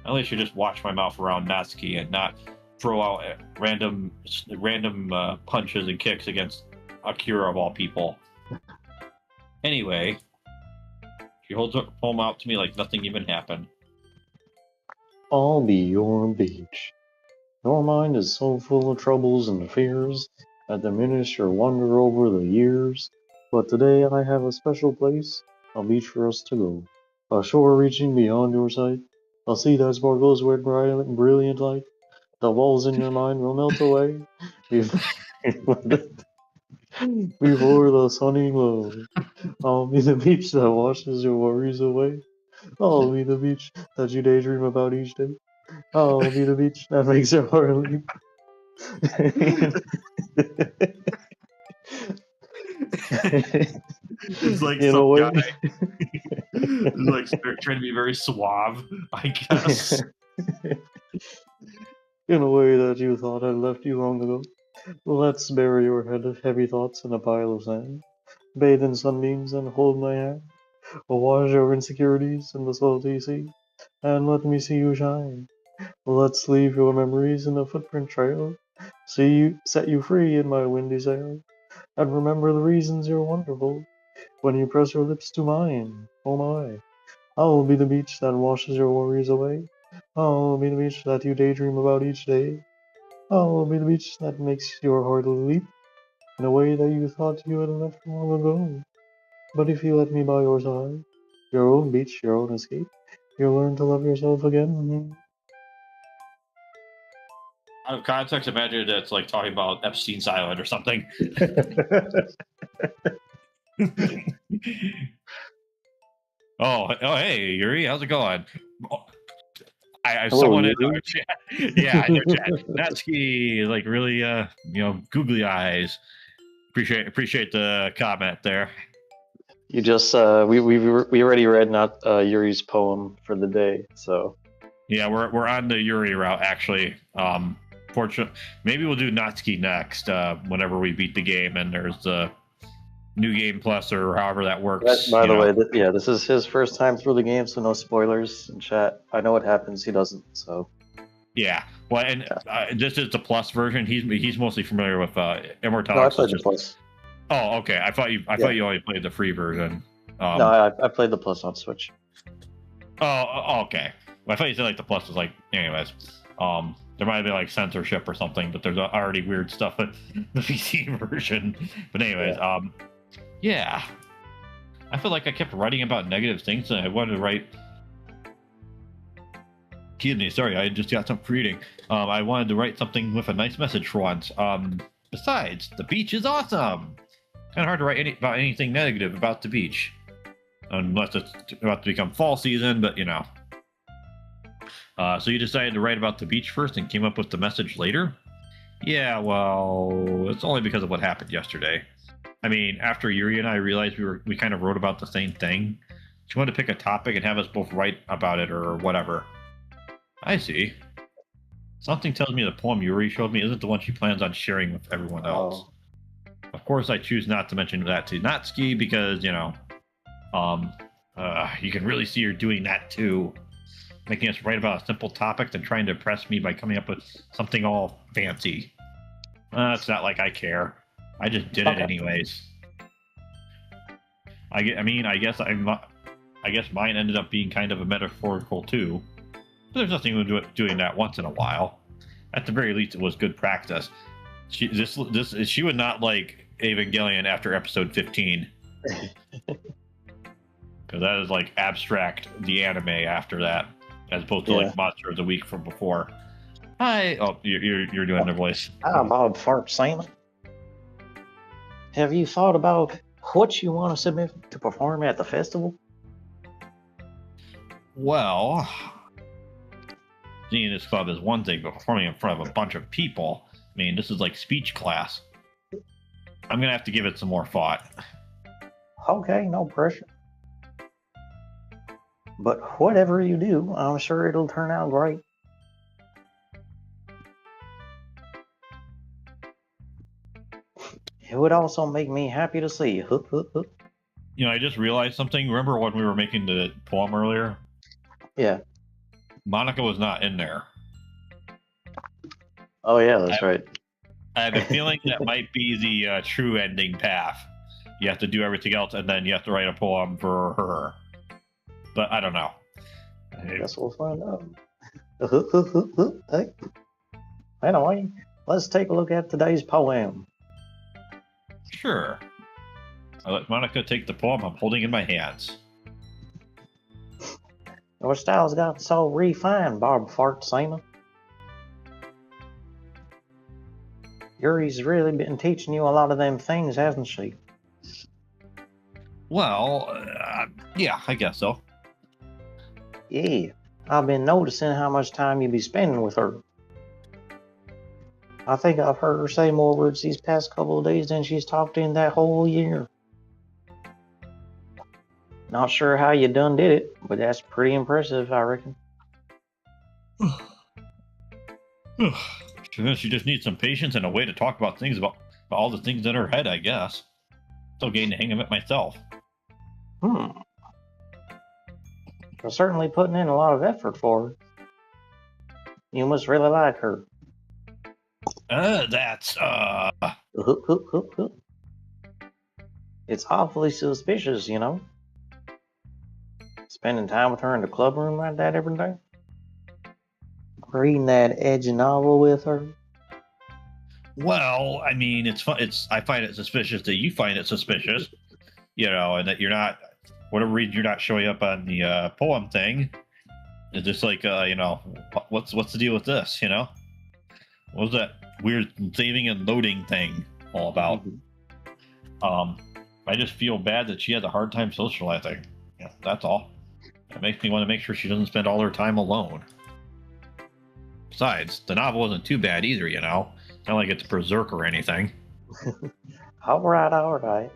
At least you just watch my mouth around Natsuki and not throw out random punches and kicks against Akira of all people. Anyway, she holds her palm out to me like nothing even happened. I'll be your beach. Your mind is so full of troubles and fears that diminish your wonder over the years. But today I have a special place, a beach for us to go. A shore reaching beyond your sight, a sea that sparkles with brilliant light. The walls in your mind will melt away before the sunny glow. I'll be the beach that washes your worries away. I'll be the beach that you daydream about each day. I'll be the beach that makes your heart leap. It's like In a some way. guy like trying to be very suave, I guess. In a way that you thought had left you long ago. Let's bury your heavy thoughts in a pile of sand. Bathe in sunbeams and hold my hand. Wash your insecurities in the salty sea, and let me see you shine. Let's leave your memories in a footprint trail. Set you free in my windy sail. And remember the reasons you're wonderful when you press your lips to mine. Oh my. I'll be the beach that washes your worries away. I'll be the beach that you daydream about each day. I'll be the beach that makes your heart leap in a way that you thought you had left long ago. But if you let me by your side, your own beach, your own escape, you'll learn to love yourself again. Out of context, imagine it's like talking about Epstein's Island or something. Oh, hey, Yuri, how's it going? I Hello, someone in Yuri. our chat. Yeah, in our chat. Natsuki, like really, googly eyes. Appreciate the comment there. You just we already read not Yuri's poem for the day, so yeah, we're on the Yuri route actually. Fortunately, maybe we'll do Natsuki next whenever we beat the game and there's the new game plus or however that works. By the way, this is his first time through the game, so no spoilers in chat. I know what happens. He doesn't, so yeah. Well, and this is the plus version. He's mostly familiar with Immortality. No, I played the plus. Oh, okay. I thought you only played the free version. No, I played the plus on Switch. Oh, okay. Well, I thought you said like the plus was like, anyways. There might have been like censorship or something, but there's already weird stuff in the PC version. But anyways, yeah. I feel like I kept writing about negative things, and I wanted to write. Excuse me, sorry, I just got something reading. I wanted to write something with a nice message for once. Besides, the beach is awesome. Kind of hard to write about anything negative about the beach, unless it's about to become fall season. But you know. So you decided to write about the beach first and came up with the message later? Yeah, well, it's only because of what happened yesterday. I mean, after Yuri and I realized we kind of wrote about the same thing, she wanted to pick a topic and have us both write about it or whatever. I see. Something tells me the poem Yuri showed me isn't the one she plans on sharing with everyone else. Of course, I choose not to mention that to Natsuki because, you know, you can really see her doing that too. Making us write about a simple topic than trying to impress me by coming up with something all fancy. It's not like I care. I just did it anyways. I guess mine ended up being kind of a metaphorical too. But there's nothing wrong with doing that once in a while. At the very least, it was good practice. She would not like Evangelion after episode 15. Because that is like abstract the anime after that, as opposed to like Monster of the Week from before. Hi. Oh, you're doing their voice. Hi, Bob Fart Simon. Have you thought about what you want to submit to perform at the festival? Well, seeing this club is one thing, but performing in front of a bunch of people, I mean, this is like speech class. I'm gonna have to give it some more thought. Okay, no pressure. But whatever you do, I'm sure it'll turn out great. It would also make me happy to see you. You know, I just realized something. Remember when we were making the poem earlier? Yeah. Monica was not in there. Oh yeah, that's right. I have a feeling that might be the true ending path. You have to do everything else, and then you have to write a poem for her. But I don't know. I guess we'll find out. Hey. Anyway, let's take a look at today's poem. Sure. I let Monica take the poem I'm holding in my hands. Your style's got so refined, Barb Fart Saina. Yuri's really been teaching you a lot of them things, hasn't she? Well, yeah, I guess so. Yeah, I've been noticing how much time you be spending with her. I think I've heard her say more words these past couple of days than she's talked in that whole year. Not sure how you done did it, but that's pretty impressive, I reckon. She just needs some patience and a way to talk about things about all the things in her head, I guess. Still getting the hang of it myself. You're certainly putting in a lot of effort for her. You must really like her. It's awfully suspicious, you know. Spending time with her in the club room like that every day. Reading that edgy novel with her. Well, I mean, it's fun. I find it suspicious that you find it suspicious, you know, and that you're not, whatever reason you're not showing up on the poem thing. It's just like, you know, what's the deal with this, you know? What was that weird saving and loading thing all about? I just feel bad that she has a hard time socializing. Yeah, that's all. It makes me want to make sure she doesn't spend all her time alone. Besides, the novel isn't too bad either, you know? It's not like it's Berserk or anything. All right.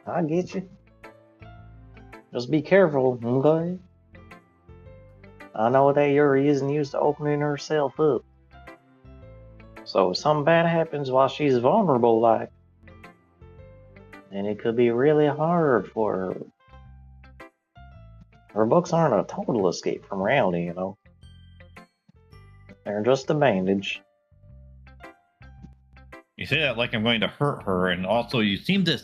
I get you. Just be careful, okay? I know that Yuri isn't used to opening herself up. So if something bad happens while she's vulnerable like, then it could be really hard for her. Her books aren't a total escape from reality, you know. They're just a bandage. You say that like I'm going to hurt her, and also you seem to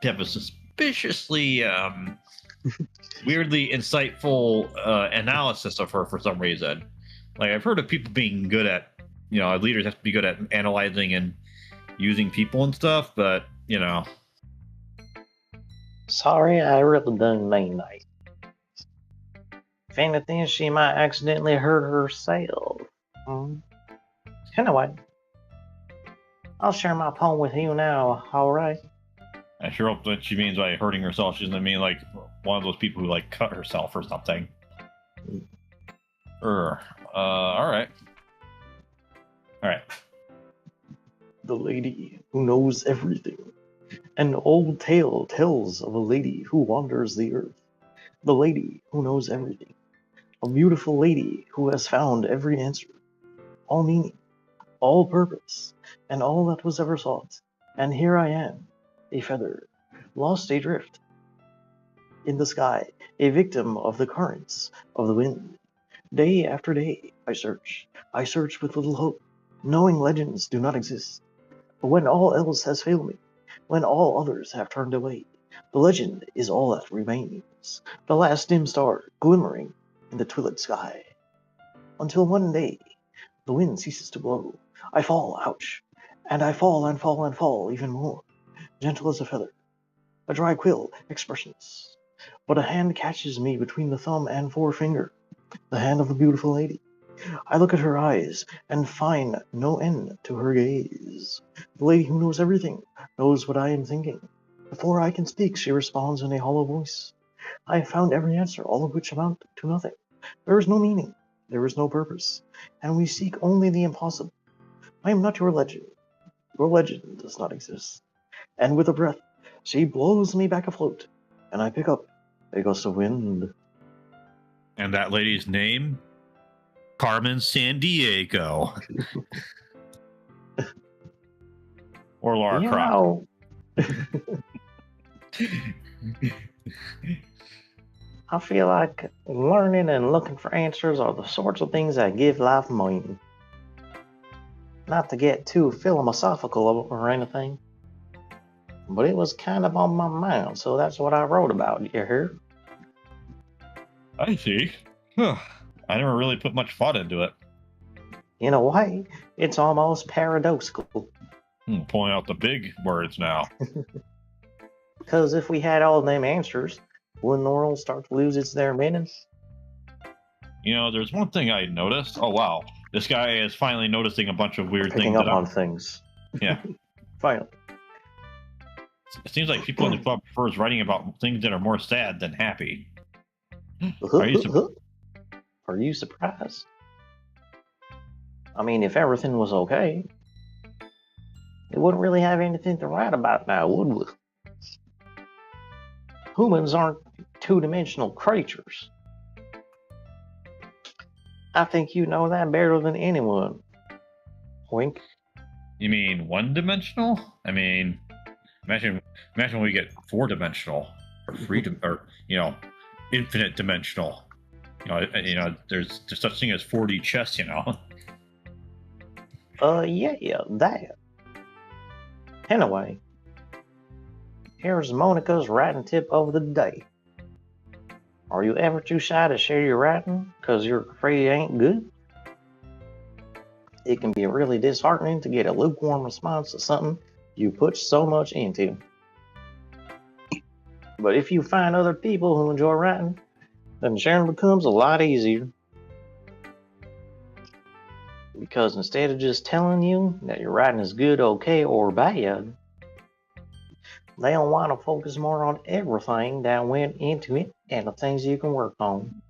have a suspiciously, weirdly insightful analysis of her for some reason. Like, I've heard of people being good at, you know, leaders have to be good at analyzing and using people and stuff, but, you know. Sorry, I really didn't mean that. If anything, she might accidentally hurt herself. Anyway, I'll share my poem with you now, alright? I sure hope that she means by hurting herself, she doesn't mean like one of those people who like cut herself or something. Alright. The lady who knows everything. An old tale tells of a lady who wanders the earth. The lady who knows everything. A beautiful lady who has found every answer. All meaning, all purpose, and all that was ever sought. And here I am, a feather, lost adrift in the sky, a victim of the currents of the wind. Day after day, I search with little hope, knowing legends do not exist. But when all else has failed me, when all others have turned away, the legend is all that remains, the last dim star glimmering in the twilit sky. Until one day, the wind ceases to blow. I fall, ouch, and I fall and fall and fall even more, gentle as a feather, a dry quill, expressionless. But a hand catches me between the thumb and forefinger, the hand of the beautiful lady. I look at her eyes and find no end to her gaze. The lady who knows everything knows what I am thinking. Before I can speak, she responds in a hollow voice. I have found every answer, all of which amount to nothing. There is no meaning, there is no purpose, and we seek only the impossible. I am not your legend. Your legend does not exist. And with a breath, she blows me back afloat, and I pick up a gust of wind. And that lady's name? Carmen Sandiego. Or Lara Croft. I feel like learning and looking for answers are the sorts of things that give life meaning. Not to get too philosophical or anything, but it was kind of on my mind, so that's what I wrote about. You hear? I see. I never really put much thought into it. In a way, it's almost paradoxical. Pulling out the big words now. Because if we had all them answers, wouldn't the world start to lose their meaning? You know, there's one thing I noticed. Oh, wow. This guy is finally noticing a bunch of weird Picking things. Up on things. Yeah. Finally. It seems like people in the club prefers writing about things that are more sad than happy. Are you surprised? I mean, if everything was okay, we wouldn't really have anything to write about now, would we? Humans aren't two-dimensional creatures. I think you know that better than anyone. Wink. You mean one-dimensional? I mean, imagine when we get four-dimensional or infinite dimensional. There's such thing as 4D chess. Yeah, that. Anyway, here's Monica's writing tip of the day. Are you ever too shy to share your writing because you're afraid it ain't good? It can be really disheartening to get a lukewarm response to something you put so much into. But if you find other people who enjoy writing, then sharing becomes a lot easier. Because instead of just telling you that your writing is good, okay, or bad, they'll want to focus more on everything that went into it and the things you can work on.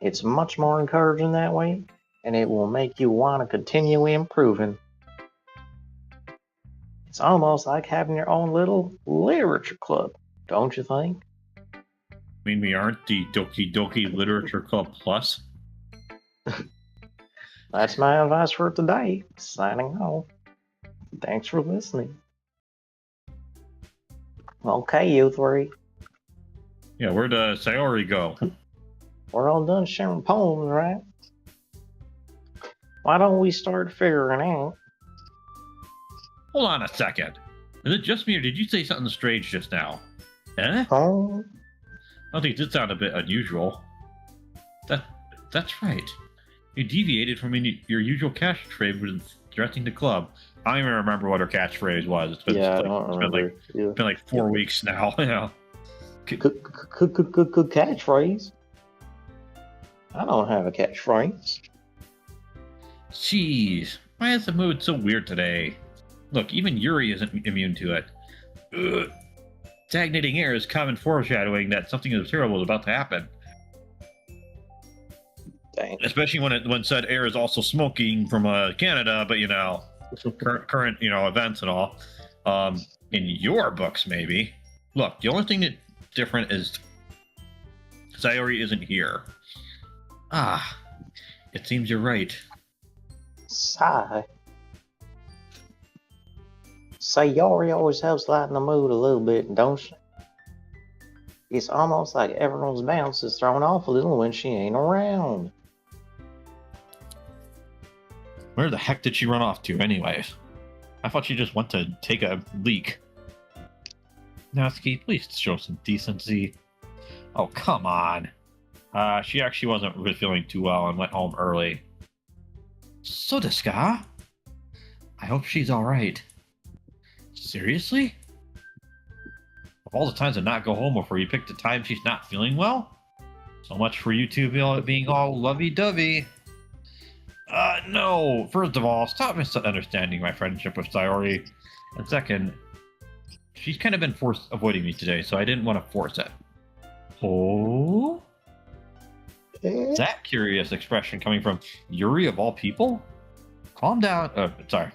It's much more encouraging that way, and it will make you want to continue improving. It's almost like having your own little literature club, don't you think? I mean, we aren't the Doki Doki Literature Club Plus? That's my advice for today. Signing off. Thanks for listening. Okay, you three. Yeah, where'd Sayori go? We're all done sharing poems, right? Why don't we start figuring out? Hold on a second. Is it just me, or did you say something strange just now? Eh? Oh. I think this sounded a bit unusual. That's right. You deviated from your usual catchphrase with addressing the club. I don't even remember what her catchphrase was. It's been, it's been like 4 weeks now. Yeah. Catchphrase? I don't have a catchphrase. Jeez, why is the mood so weird today? Look, even Yuri isn't immune to it. Ugh. Stagnating air is common foreshadowing that something terrible is about to happen. Dang. Especially when said air is also smoking from Canada, but current events and all. In your books, maybe. Look, the only thing that's different is Sayori isn't here. Ah, it seems you're right. Sayori always helps lighten the mood a little bit, don't she? It's almost like everyone's balance is thrown off a little when she ain't around. Where the heck did she run off to, anyways? I thought she just went to take a leak. Natsuki, please show some decency. Oh, come on. She actually wasn't really feeling too well and went home early. So desu ka? I hope she's alright. Seriously? Of all the times to not go home before you picked the time she's not feeling well? So much for you two being all lovey-dovey. No. First of all, stop misunderstanding my friendship with Sayori. And second, she's kind of been avoiding me today, so I didn't want to force it. Oh? That curious expression coming from Yuri of all people? Calm down. Sorry.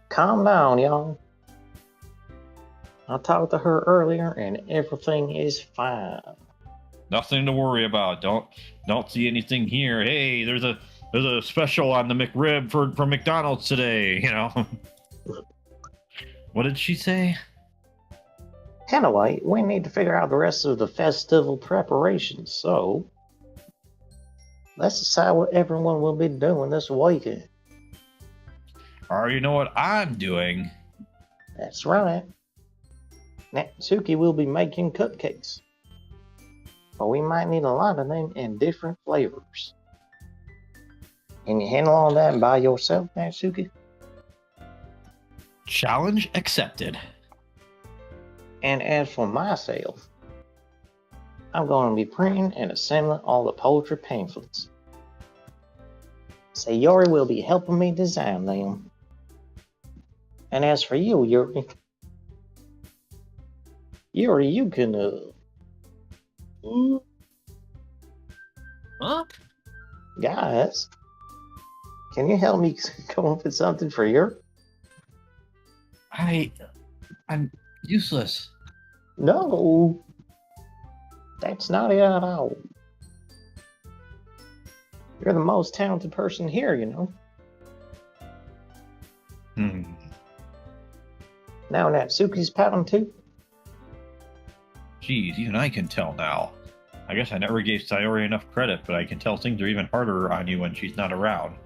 Calm down, y'all. I talked to her earlier, and everything is fine. Nothing to worry about. Don't see anything here. Hey, there's a special on the McRib from McDonald's today. You know. What did she say? Anyway, we need to figure out the rest of the festival preparations. So let's decide what everyone will be doing this weekend. I already know what I'm doing. That's right. Natsuki will be making cupcakes. But we might need a lot of them in different flavors. Can you handle all that by yourself, Natsuki? Challenge accepted. And as for myself, I'm going to be printing and assembling all the poetry pamphlets. Sayori will be helping me design them. And as for you, Yuri, you can, Huh? Guys, can you help me come up with something for Yuri? I'm useless. No, that's not it at all. You're the most talented person here, you know. Now Natsuki's pouting too. Geez, even I can tell now. I guess I never gave Sayori enough credit, but I can tell things are even harder on you when she's not around.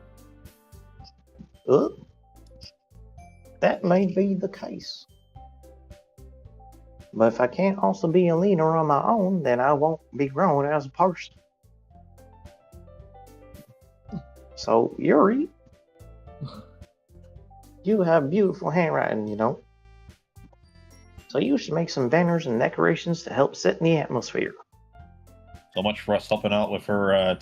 That may be the case. But if I can't also be a leader on my own, then I won't be grown as a person. So, Yuri, you have beautiful handwriting, you know. So you should make some banners and decorations to help set the atmosphere. So much for us helping out with her,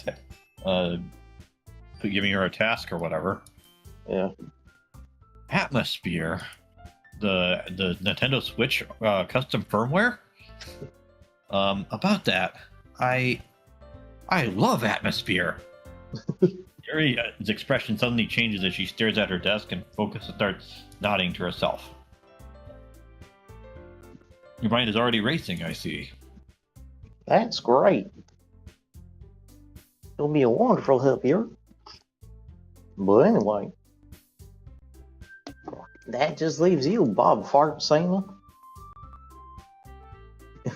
giving her a task or whatever. Yeah. Atmosphere, the Nintendo Switch custom firmware. About that, I love Atmosphere. Yuri's expression suddenly changes as she stares at her desk and starts nodding to herself. Your mind is already racing, I see. That's great. It'll be a wonderful help here. But anyway, that just leaves you, Bob Fart Sailor.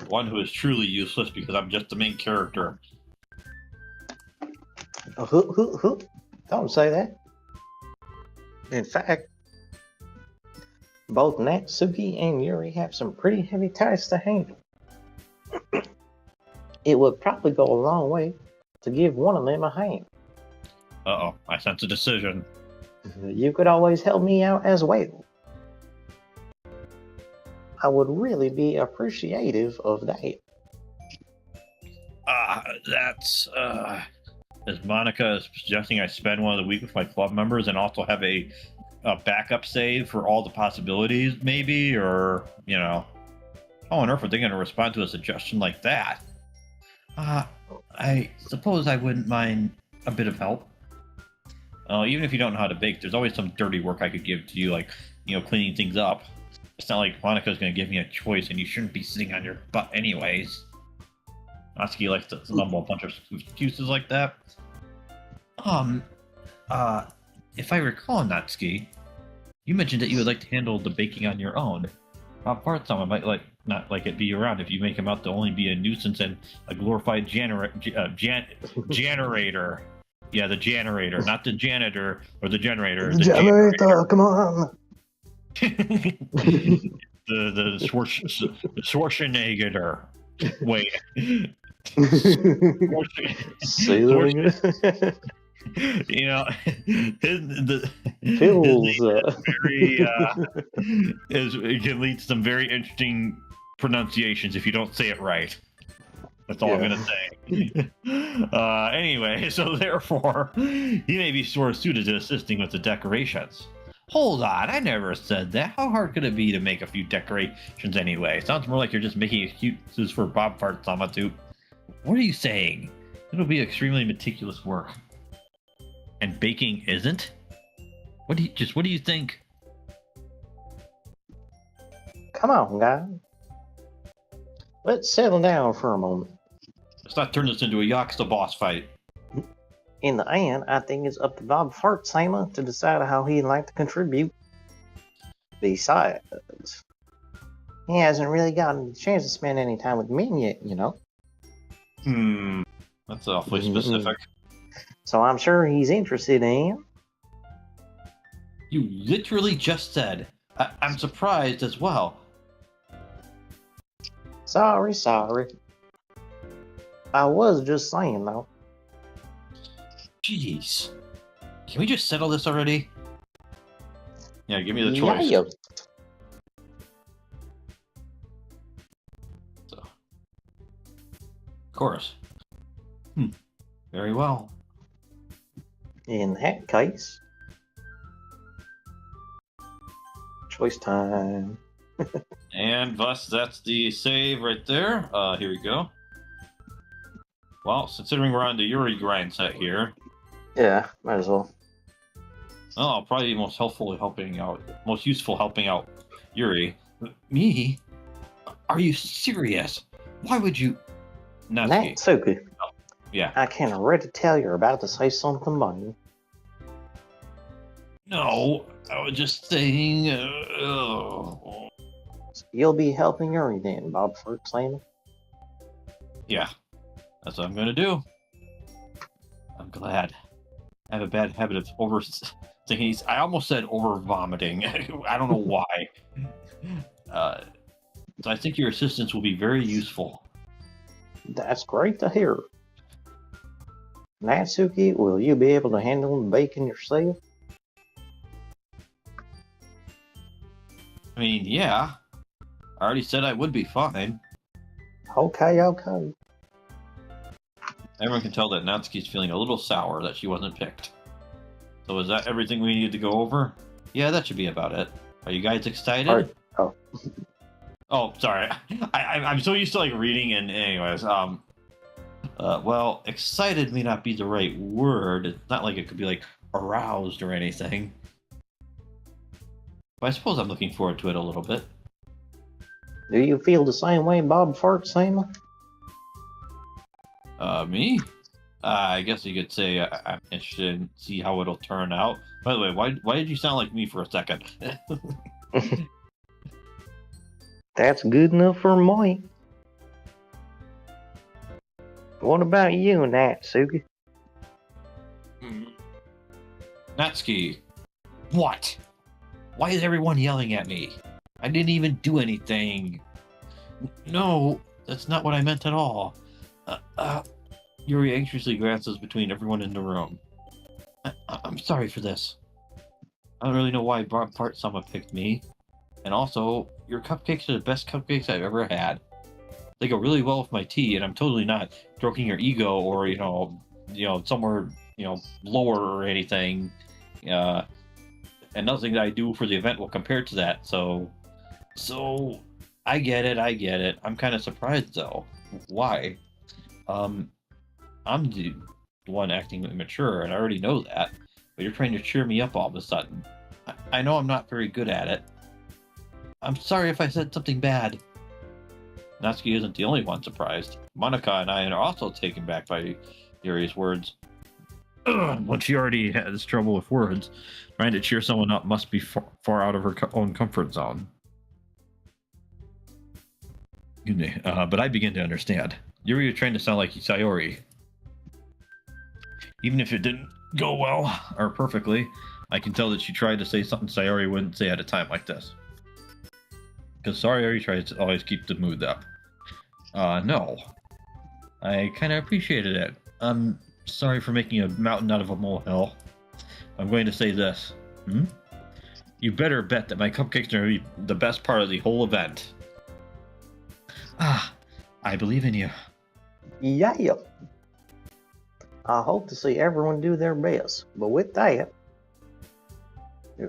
One who is truly useless because I'm just the main character. Don't say that. In fact, both Natsuki and Yuri have some pretty heavy tasks to handle. It would probably go a long way to give one of them a hand. Uh-oh, I sense a decision. You could always help me out as well. I would really be appreciative of that. Is Monica suggesting I spend one of the week with my club members and also have a backup save for all the possibilities, maybe? Or, you know, how on earth are they going to respond to a suggestion like that? I suppose I wouldn't mind a bit of help. Even if you don't know how to bake, there's always some dirty work I could give to you, like, you know, cleaning things up. It's not like Monica's going to give me a choice, and you shouldn't be sitting on your butt anyways. Natsuki likes to mumble a bunch of excuses like that. If I recall, Natsuki, you mentioned that you would like to handle the baking on your own. Part-time, I might not like it be around if you make him out to only be a nuisance and a glorified generator. Yeah, the generator, not the janitor or the generator. The generator, come on. the Schwarzenegger. Wait. You know, it can lead to some very interesting pronunciations if you don't say it right. That's all I'm gonna say. Anyway, so therefore, he may be sort of suited to assisting with the decorations. Hold on, I never said that. How hard could it be to make a few decorations anyway? Sounds more like you're just making excuses for Bob Fart Samatut. What are you saying? It'll be extremely meticulous work. And baking isn't? What do you think? Come on, guys. Let's settle down for a moment. Let's not turn this into a Yaksta boss fight. In the end, I think it's up to Bob Fartsama to decide how he'd like to contribute. Besides, he hasn't really gotten the chance to spend any time with me yet, you know? That's awfully specific. So I'm sure he's interested in. You literally just said, I'm surprised as well. Sorry. I was just saying, though. Jeez. Can we just settle this already? Yeah, give me the choice. Yeah. So, of course. Very well. In that case, choice time. And thus, that's the save right there. Here we go. Well, considering we're on the Yuri grind set here. Yeah, might as well. Oh, probably most useful helping out Yuri. Me? Are you serious? Why would you? Natsuki. Oh, yeah. I can't already tell you're about to say something funny. No, I was just saying. So you'll be helping Yuri then, Bob Fartsama? Yeah, that's what I'm gonna do. I'm glad. I have a bad habit of thinking. I almost said over vomiting. I don't know why. So I think your assistance will be very useful. That's great to hear. Natsuki, will you be able to handle the bacon yourself? I mean, yeah. I already said I would be fine. Okay. Everyone can tell that Natsuki's feeling a little sour that she wasn't picked. So is that everything we need to go over? Yeah, that should be about it. Are you guys excited? Oh, sorry. I'm so used to like reading and anyways. Well, excited may not be the right word. It's not like it could be like aroused or anything. But I suppose I'm looking forward to it a little bit. Do you feel the same way, Bob Fartsama? Me? I guess you could say I'm interested in see how it'll turn out. By the way, why did you sound like me for a second? That's good enough for me. What about you, Natsuki? Natsuki, what? Why is everyone yelling at me? I didn't even do anything. No, that's not what I meant at all. Yuri anxiously glances between everyone in the room. I'm sorry for this. I don't really know why Bob Fartsama picked me. And also, your cupcakes are the best cupcakes I've ever had. They go really well with my tea, and I'm totally not stroking your ego or, somewhere, lower or anything. And nothing that I do for the event will compare to that. So I get it. I'm kind of surprised though. Why? I'm the one acting immature, and I already know that. But you're trying to cheer me up all of a sudden. I know I'm not very good at it. I'm sorry if I said something bad. Natsuki isn't the only one surprised. Monica and I are also taken back by Yuri's words. When she already has trouble with words, trying to cheer someone up must be far out of her own comfort zone. But I begin to understand. Yuri is trying to sound like Sayori. Even if it didn't go well or perfectly, I can tell that she tried to say something Sayori wouldn't say at a time like this. Because Sayori tries to always keep the mood up. No. I kind of appreciated it. I'm sorry for making a mountain out of a molehill. I'm going to say this. You better bet that my cupcakes are the best part of the whole event. I believe in you. Yeah. I hope to see everyone do their best. But with that,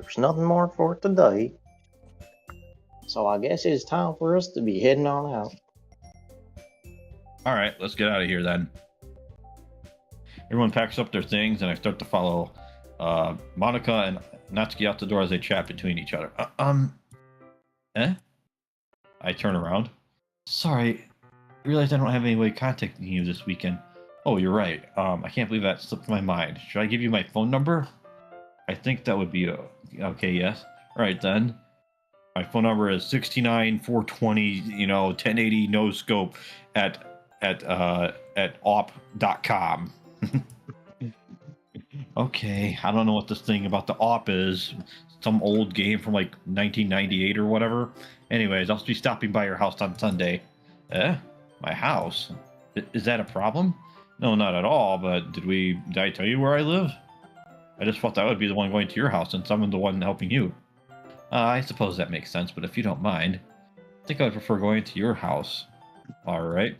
there's nothing more for today. So I guess it's time for us to be heading on out. All right, let's get out of here then. Everyone packs up their things, and I start to follow Monica and Natsuki out the door as they chat between each other. I turn around. Sorry, I realized I don't have any way of contacting you this weekend. Oh, you're right. I can't believe that slipped my mind. Should I give you my phone number? I think that would be okay. Yes. All right then. My phone number is 69420. 1080 no scope at op.com. Okay, I don't know what this thing about the op is. Some old game from like 1998 or whatever. Anyways, I'll be stopping by your house on Sunday. My house? Is that a problem? No, not at all, but did I tell you where I live? I just thought that would be the one going to your house since I'm the one helping you. I suppose that makes sense, but if you don't mind, I think I would prefer going to your house. All right.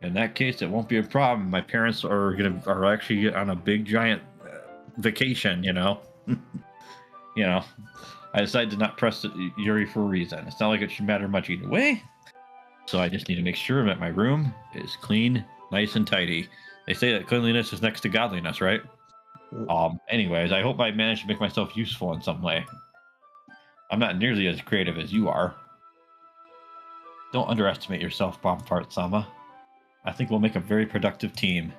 In that case, it won't be a problem. My parents are actually on a big giant vacation, I decided to not press Yuri for a reason. It's not like it should matter much either way. So I just need to make sure that my room is clean, nice and tidy. They say that cleanliness is next to godliness, right? Anyways, I hope I managed to make myself useful in some way. I'm not nearly as creative as you are. Don't underestimate yourself, Bombfart-sama. I think we'll make a very productive team.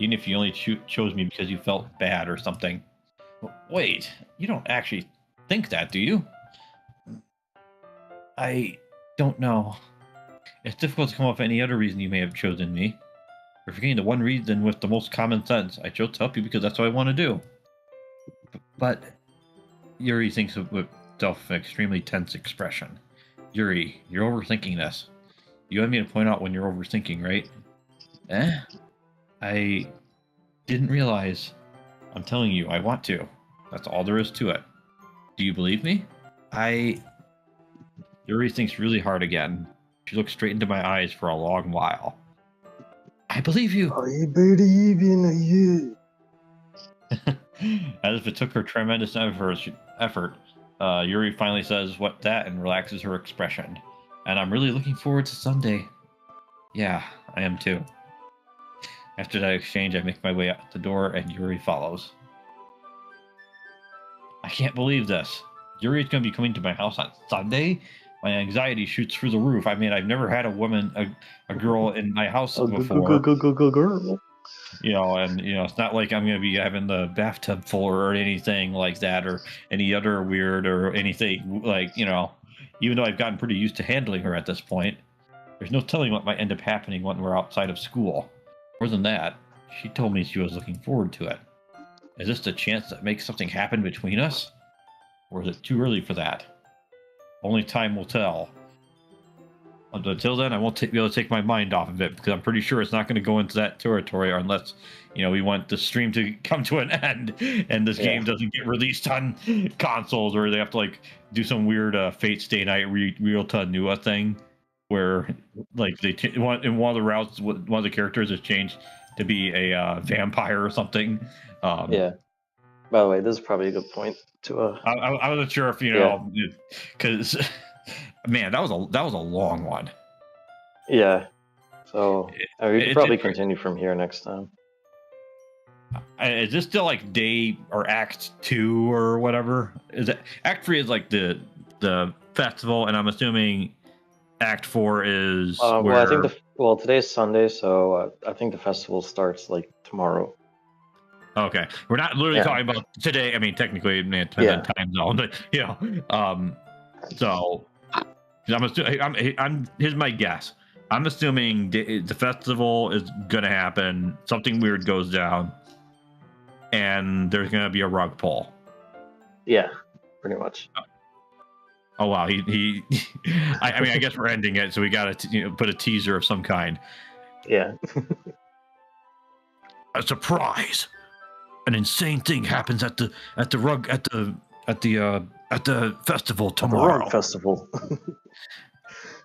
Even if you only chose me because you felt bad or something. Wait, you don't actually think that, do you? I don't know. It's difficult to come up with any other reason you may have chosen me. You're forgetting the one reason with the most common sense. I chose to help you because that's what I want to do. But Yuri thinks of himself an extremely tense expression. Yuri, you're overthinking this. You want me to point out when you're overthinking, right? I didn't realize. I'm telling you, I want to. That's all there is to it. Do you believe me? Yuri thinks really hard again. She looks straight into my eyes for a long while. I believe you. I believe in you. As if it took her tremendous effort, Yuri finally says what that and relaxes her expression. And I'm really looking forward to Sunday. Yeah, I am too. After that exchange, I make my way out the door and Yuri follows. I can't believe this. Yuri's going to be coming to my house on Sunday? My anxiety shoots through the roof. I mean, I've never had a girl in my house before. Girl. It's not like I'm going to be having the bathtub full or anything like that or any other weird or anything even though I've gotten pretty used to handling her at this point, there's no telling what might end up happening when we're outside of school. More than that, she told me she was looking forward to it. Is this the chance that makes something happen between us? Or is it too early for that? Only time will tell. Until then, I won't be able to take my mind off of it because I'm pretty sure it's not going to go into that territory unless, we want the stream to come to an end and this game doesn't get released on consoles or they have to do some weird Fate Stay Night Real to Nua thing where in one of the routes, one of the characters is changed to be a vampire or something. Yeah. By the way, this is probably a good point to. I wasn't sure if because man, that was a long one. Yeah. So we could probably continue from here next time. Is this still day or Act 2 or whatever? Is it Act 3 is the festival, and I'm assuming Act 4 is where... Well, I think today's Sunday, so I think the festival starts tomorrow. Okay, we're not literally talking about today. I mean, technically, it depends on time zone, but so I'm assuming. Here's my guess. I'm assuming the festival is gonna happen. Something weird goes down, and there's gonna be a rug pull. Yeah, pretty much. Oh wow, he I guess we're ending it, so we gotta put a teaser of some kind. Yeah. A surprise. An insane thing happens at the festival tomorrow. The rug festival.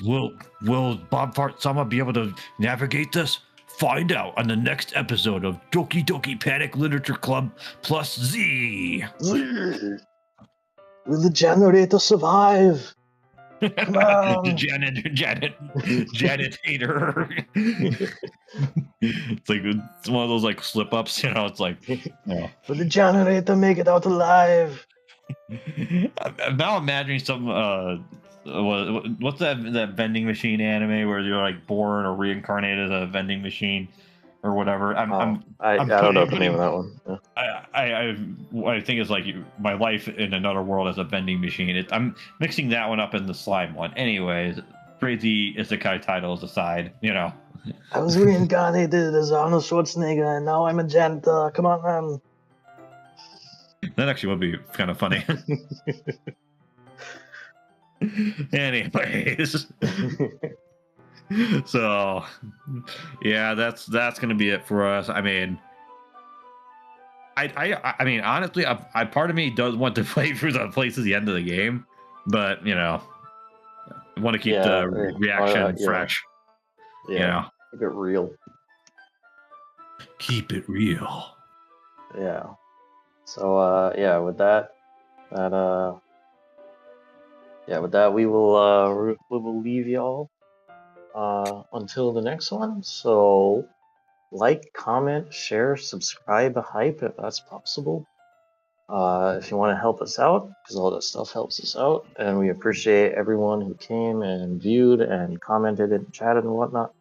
Will Bombfart-sama be able to navigate this? Find out on the next episode of Doki Doki Panic Literature Club Plus Z. Will the generator survive? Come on. Janet hater. It's like it's one of those like slip ups, you know. It's like, will the generator make it out alive? I'm now imagining some what's that vending machine anime where you're like born or reincarnated as a vending machine or whatever. I don't know the name of that one. Yeah. I think it's like my life in another world as a vending machine. I'm mixing that one up in the slime one. Anyways, crazy isekai titles aside, you know. I was reincarnated as Arnold Schwarzenegger, and now I'm a janitor. Come on, man. That actually would be kind of funny. Anyways. So yeah, that's gonna be it for us. I mean, I mean, honestly, I part of me does want to play through the place at the end of the game, but you know, I want to keep the reaction fresh. Yeah, you know? Keep it real. Keep it real. Yeah. So yeah, with that, we will leave y'all until the next one. So like, comment, share, subscribe, hype if that's possible. If you want to help us out, because all that stuff helps us out, and we appreciate everyone who came and viewed and commented and chatted and whatnot.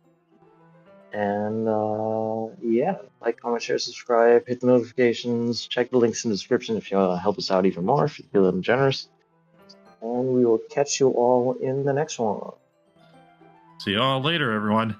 And yeah, like, comment, share, subscribe, hit the notifications, check the links in the description if you want to help us out even more, if you feel generous. And we will catch you all in the next one. See y'all later, everyone.